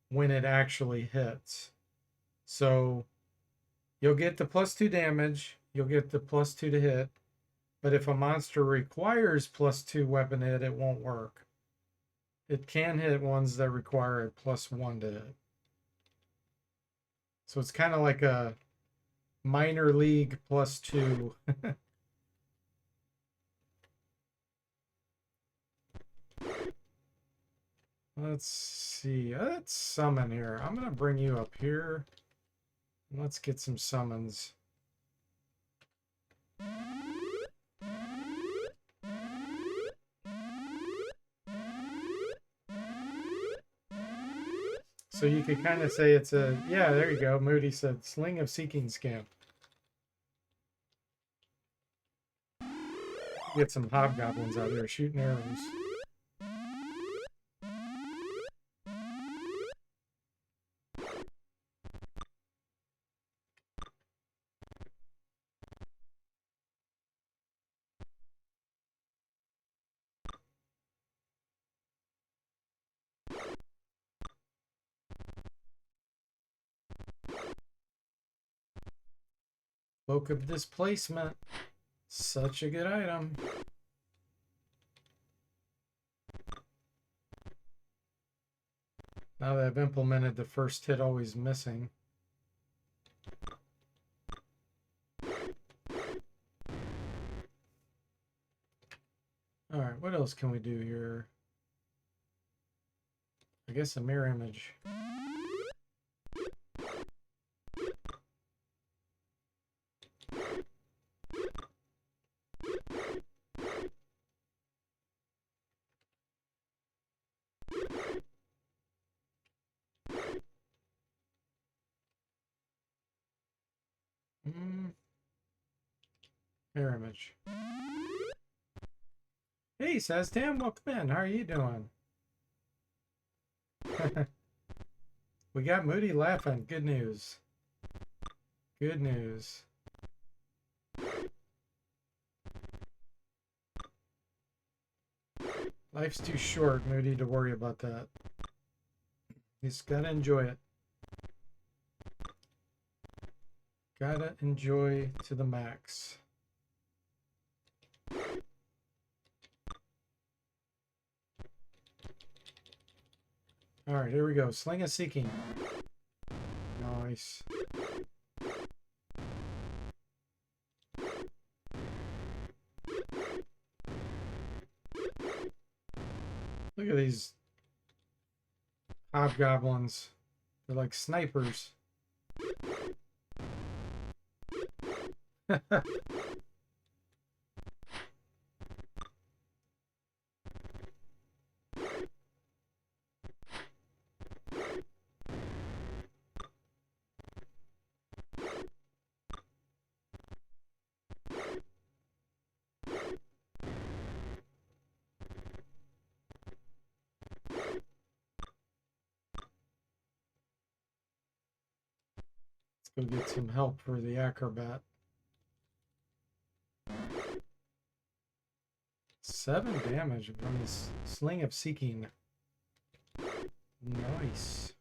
when it actually hits. So you'll get the +2 damage, you'll get the +2 to hit, but if a monster requires +2 weapon hit, it won't work. It can hit ones that require a +1 to hit. So it's kind of like a minor league +2. Let's see. Let's summon here. I'm going to bring you up here. Let's get some summons. So you could kind of say it's a, yeah, there you go. Moody said Sling of Seeking Scamp. Get some hobgoblins out there shooting arrows. Cloak of Displacement. Such a good item. Now that I've implemented the first hit always missing. Alright, what else can we do here? I guess a mirror image. Mirror image. Hey, Saztam, welcome in. How are you doing? We got Moody laughing. Good news. Good news. Life's too short, Moody, to worry about that. You just gotta enjoy it. Gotta enjoy to the max. Alright, here we go. Sling of Seeking. Nice. Look at these hobgoblins. They're like snipers. Go get some help for the acrobat. 7 damage from this Sling of Seeking. Nice.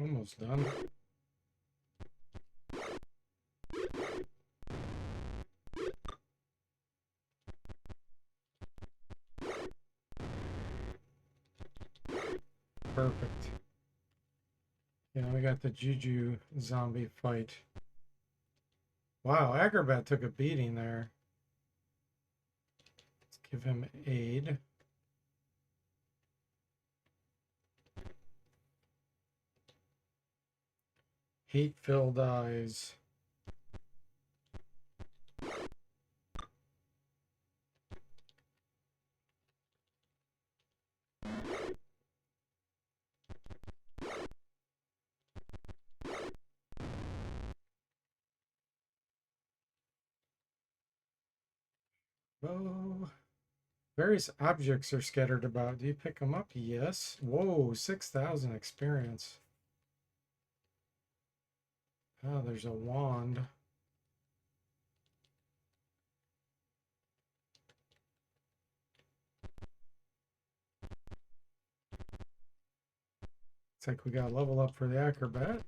Almost done. Perfect. Yeah, we got the Juju zombie fight. Wow, Acrobat took a beating there. Let's give him aid. Hate-filled eyes. Oh, various objects are scattered about. Do you pick them up? Yes. Whoa, 6,000 experience. Oh, there's a wand. Looks like we got a level up for the Acrobat.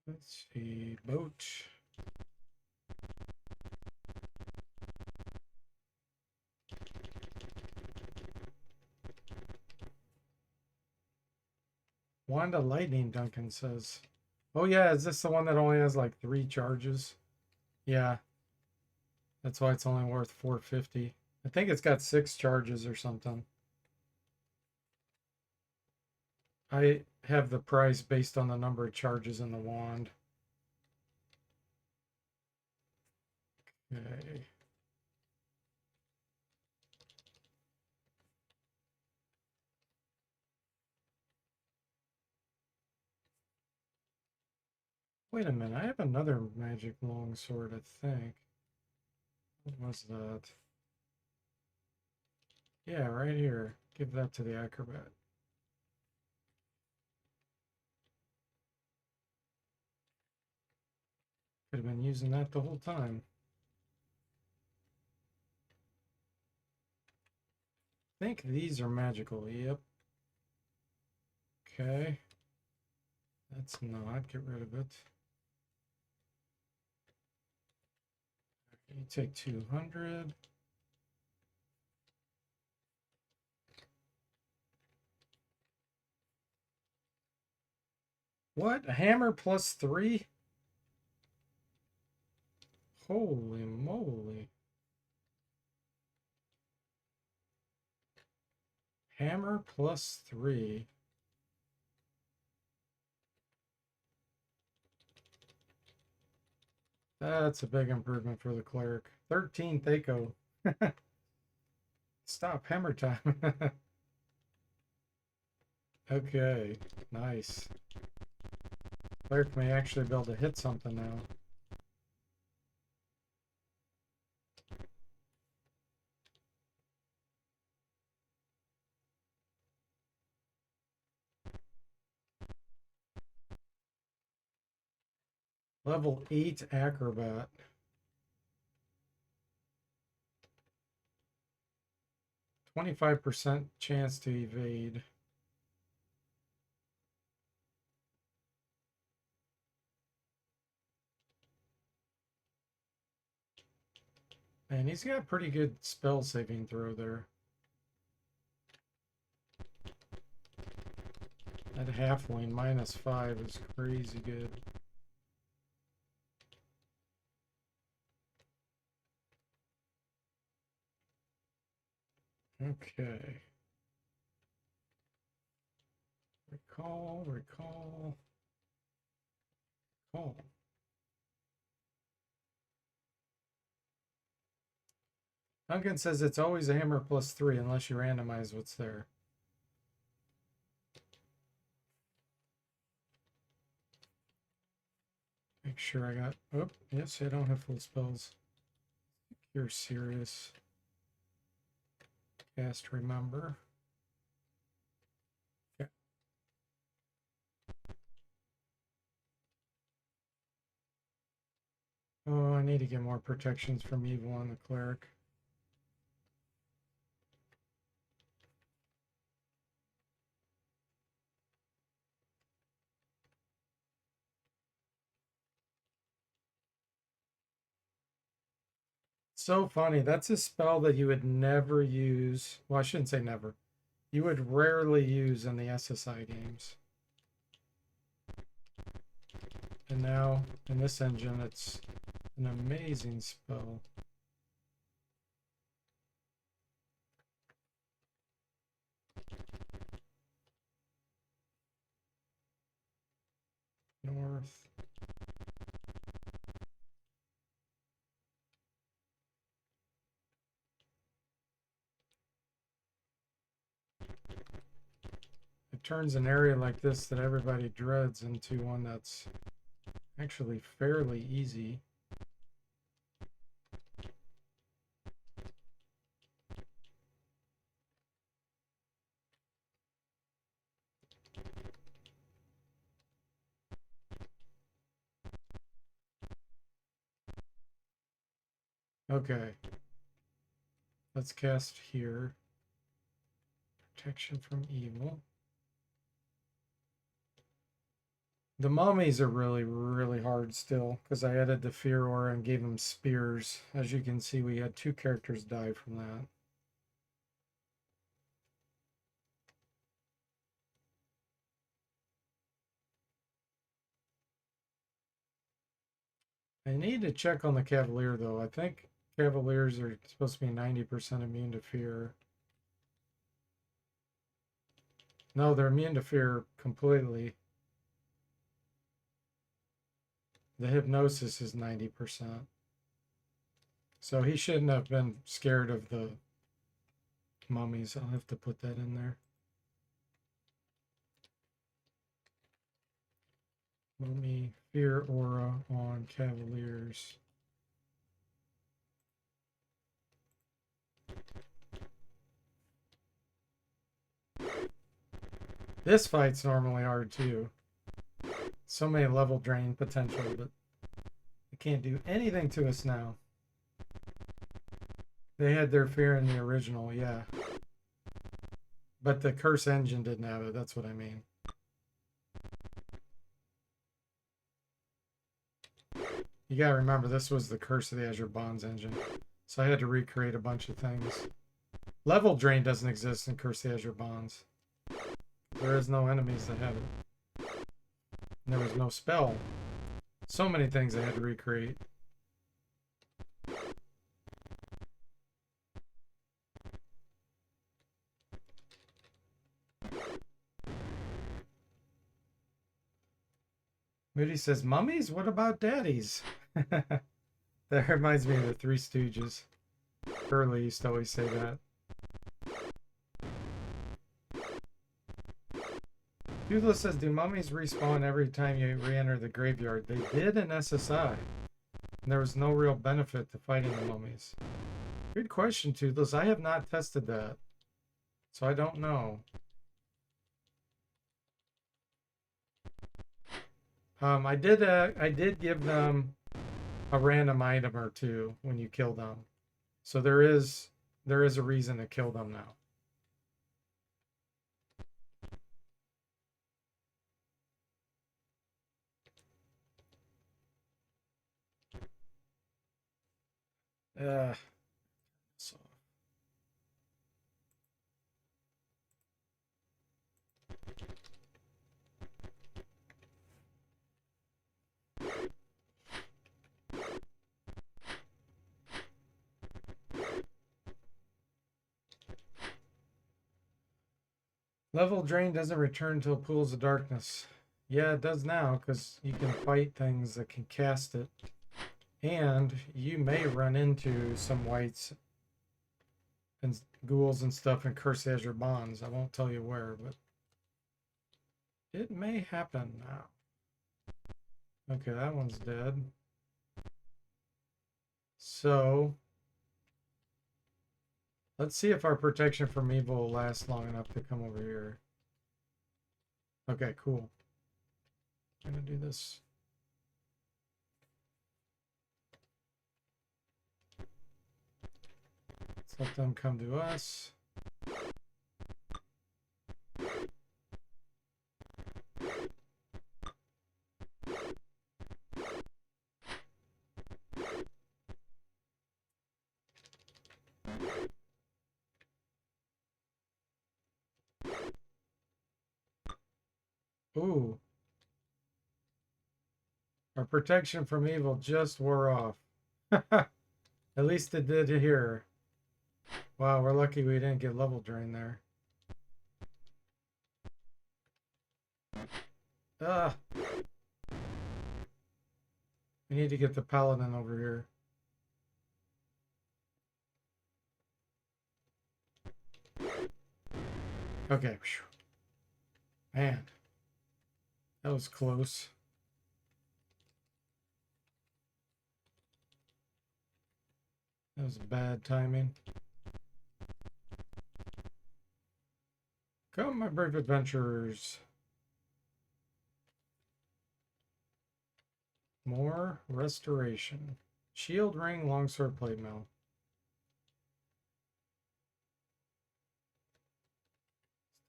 Let's see, boat. Wanda Lightning, Duncan says. Oh yeah, is this the one that only has like 3 charges? Yeah. That's why it's only worth 450. I think it's got 6 charges or something. I have the price based on the number of charges in the wand. Okay. Wait a minute, I have another magic longsword, I think. What was that? Yeah, right here. Give that to the Acrobat. Could have been using that the whole time. I think these are magical. Yep. Okay. That's not. Get rid of it. You take 200. What? A hammer plus 3? Holy moly. Hammer plus 3. That's a big improvement for the cleric. 13 Thaco. Stop, hammer time. Okay, nice. Cleric may actually be able to hit something now. Level 8 Acrobat. 25% chance to evade. And he's got pretty good spell saving throw there. That halfling -5 is crazy good. Okay. Recall, recall, recall. Duncan says it's always a hammer plus 3 unless you randomize what's there. Make sure I got, oh, yes, I don't have full spells. You're serious. Cast Remember. Okay. Oh, I need to get more protections from evil on the cleric. So funny. That's a spell that you would never use. Well, I shouldn't say never. You would rarely use in the SSI games. And now, in this engine, it's an amazing spell. North. It turns an area like this that everybody dreads into one that's actually fairly easy. Okay. Let's cast here. Protection from evil. The mummies are really, really hard still because I added the fear aura and gave them spears. As you can see, we had 2 characters die from that. I need to check on the Cavalier though. I think Cavaliers are supposed to be 90% immune to fear. No, they're immune to fear completely. The hypnosis is 90%. So he shouldn't have been scared of the mummies. I'll have to put that in there. Mummy fear aura on Cavaliers. This fight's normally hard too. So many level drain potential, but it can't do anything to us now. They had their fear in the original, yeah. But the curse engine didn't have it, that's what I mean. You gotta remember, this was the Curse of the Azure Bonds engine. So I had to recreate a bunch of things. Level drain doesn't exist in Curse of the Azure Bonds. There is no enemies that have it. And there was no spell. So many things I had to recreate. Moody says, mummies? What about daddies? That reminds me of the Three Stooges. Curly used to always say that. Toothless says, do mummies respawn every time you re-enter the graveyard? They did in SSI. And there was no real benefit to fighting the mummies. Good question, Toothless. I have not tested that. So I don't know. I did give them a random item or two when you kill them. So there is a reason to kill them now. So level drain doesn't return until Pools of Darkness. Yeah, it does now because you can fight things that can cast it. And you may run into some whites and ghouls and stuff in Curse Azure Bonds. I won't tell you where, but it may happen now. Okay, that one's dead. So Let's see if our protection from evil will last long enough to come over here. Okay, cool. I'm gonna do this. Let's let them come to us. Ooh. Our protection from evil just wore off. At least it did here. Wow, we're lucky we didn't get level drain there. Ah. We need to get the paladin over here. Okay. Man. That was close. That was bad timing. Come, my brave adventurers. More restoration. Shield ring, longsword plate mail.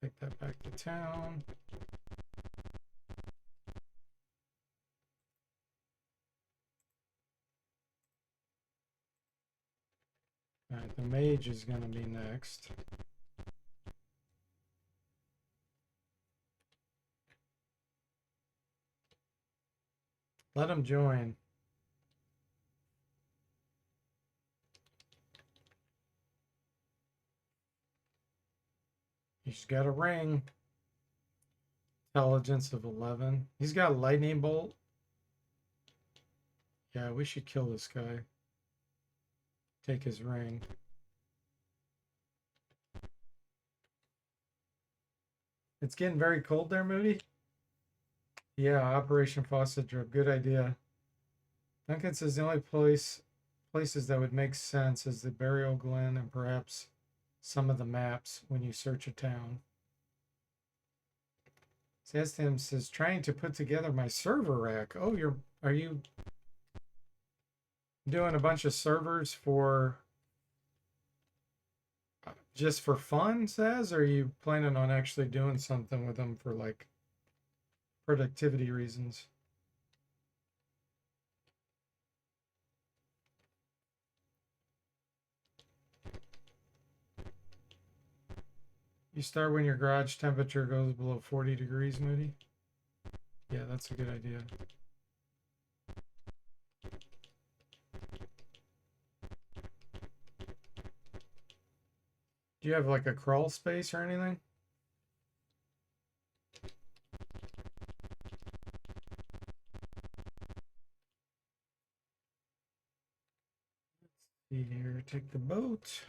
Let's take that back to town. Alright, the mage is going to be next. Let him join. He's got a ring. Intelligence of 11. He's got a lightning bolt. Yeah, we should kill this guy. Take his ring. It's getting very cold there, Moody. Yeah, Operation Faucet Drip. Good idea. Duncan says the only places that would make sense is the Burial Glen and perhaps some of the maps when you search a town. Sastam says trying to put together my server rack. Oh, are you doing a bunch of servers for just for fun, Saz? Or are you planning on actually doing something with them for like productivity reasons? You start when your garage temperature goes below 40 degrees, Moody? Yeah, that's a good idea. Do you have like a crawl space or anything? Let's see here, take the boat.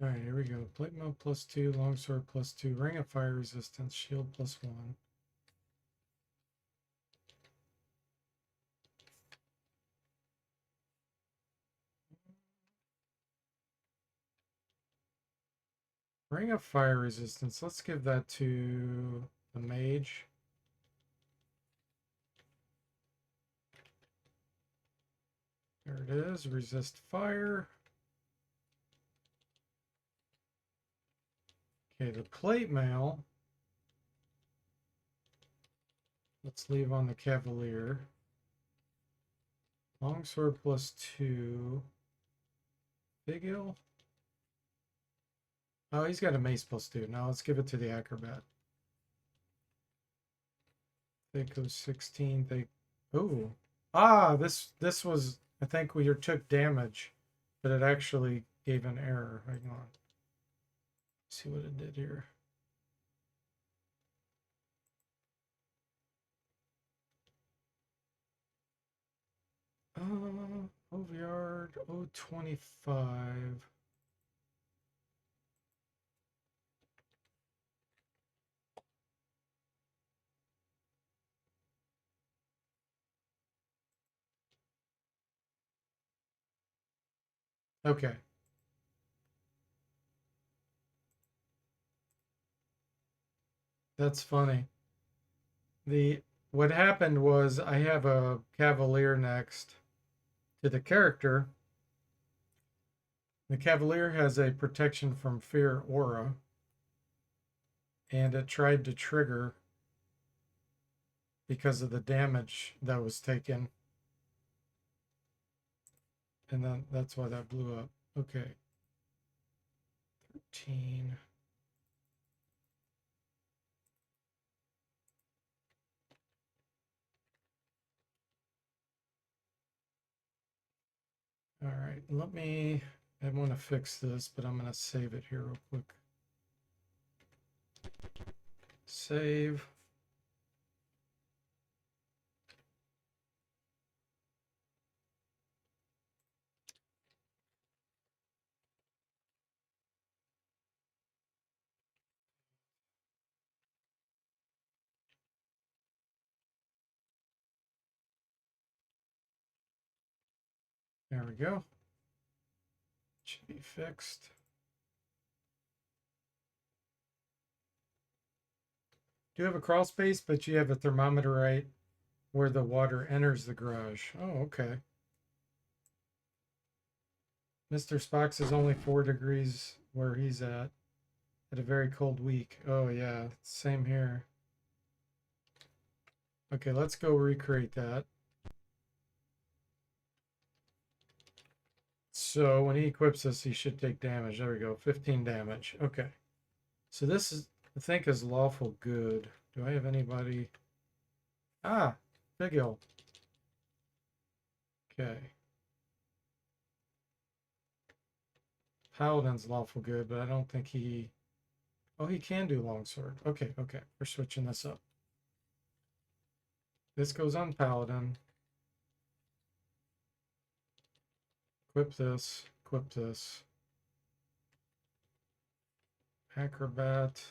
All right, here we go. Plate mail +2, longsword +2, ring of fire resistance, shield +1. Ring of fire resistance. Let's give that to the mage. There it is. Resist fire. Okay, the plate mail. Let's leave on the cavalier. Longsword +2. Vigil. Oh, he's got a mace +2. Now let's give it to the acrobat. They go 16. They. Oh. Ah, this was. I think we took damage, but it actually gave an error. Hang on. Let's see what it did here. Sword 025. Okay. That's funny. What happened was I have a Cavalier next to the character. The Cavalier has a protection from fear aura, and it tried to trigger because of the damage that was taken. And then that's why that blew up. Okay. 13. All right, I want to fix this, but I'm going to save it here real quick. Save. There we go. Should be fixed. Do you have a crawl space, but you have a thermometer right where the water enters the garage? Oh, okay. Mr. Spock's is only 4 degrees where he's at a very cold week. Oh, yeah, same here. Okay, let's go recreate that. So when he equips us, he should take damage. There we go, 15 damage. Okay. So this is, I think, is lawful good. Do I have anybody? Ah, Figil. Okay. Paladin's lawful good, but I don't think he... Oh, he can do longsword. Okay, okay. We're switching this up. This goes on Paladin. Equip this. Equip this. Acrobat.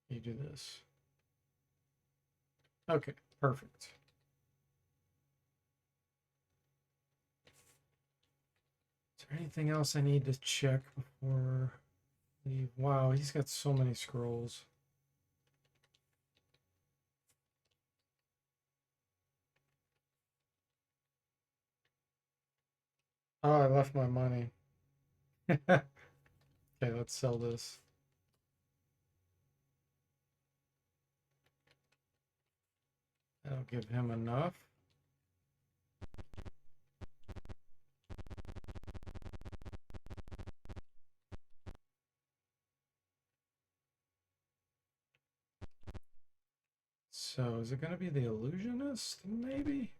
You do this. Okay, perfect. Is there anything else I need to check before leave? Wow, he's got so many scrolls. Oh, I left my money. Okay, let's sell this. That'll give him enough. So is it going to be the illusionist? Maybe?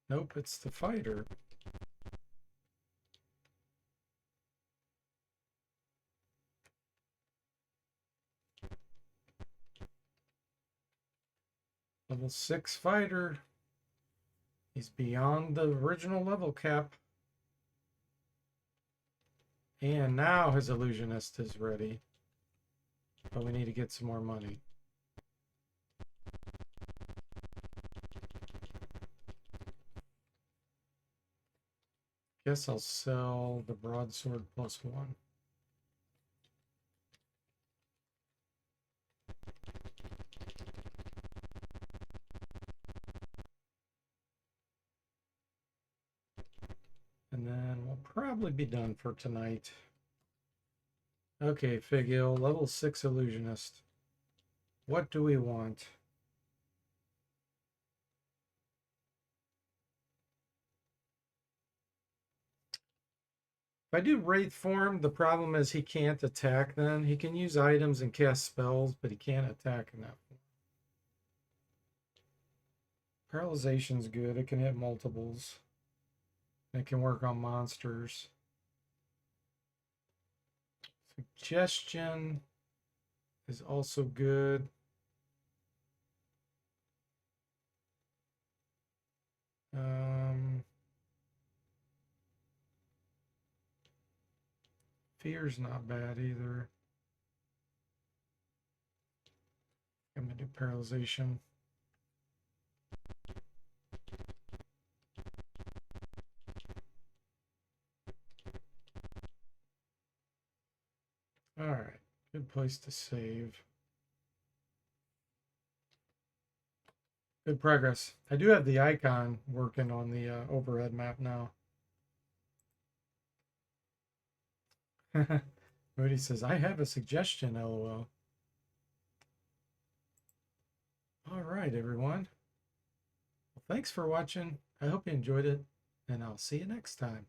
Nope, it's the fighter. Level 6 fighter. He's beyond the original level cap. And now his illusionist is ready. But we need to get some more money. Guess I'll sell the broadsword +1. And then we'll probably be done for tonight. Okay, Figil, level 6 illusionist. What do we want? If I do Wraith form, the problem is he can't attack then. He can use items and cast spells, but he can't attack in that form. Paralyzation's good. It can hit multiples. It can work on monsters. Suggestion. is also good. Fear's not bad either. I'm gonna do paralyzation. All right, good place to save. Good progress. I do have the icon working on the overhead map now. Moody says, I have a suggestion, LOL. All right, everyone. Well, thanks for watching. I hope you enjoyed it, and I'll see you next time.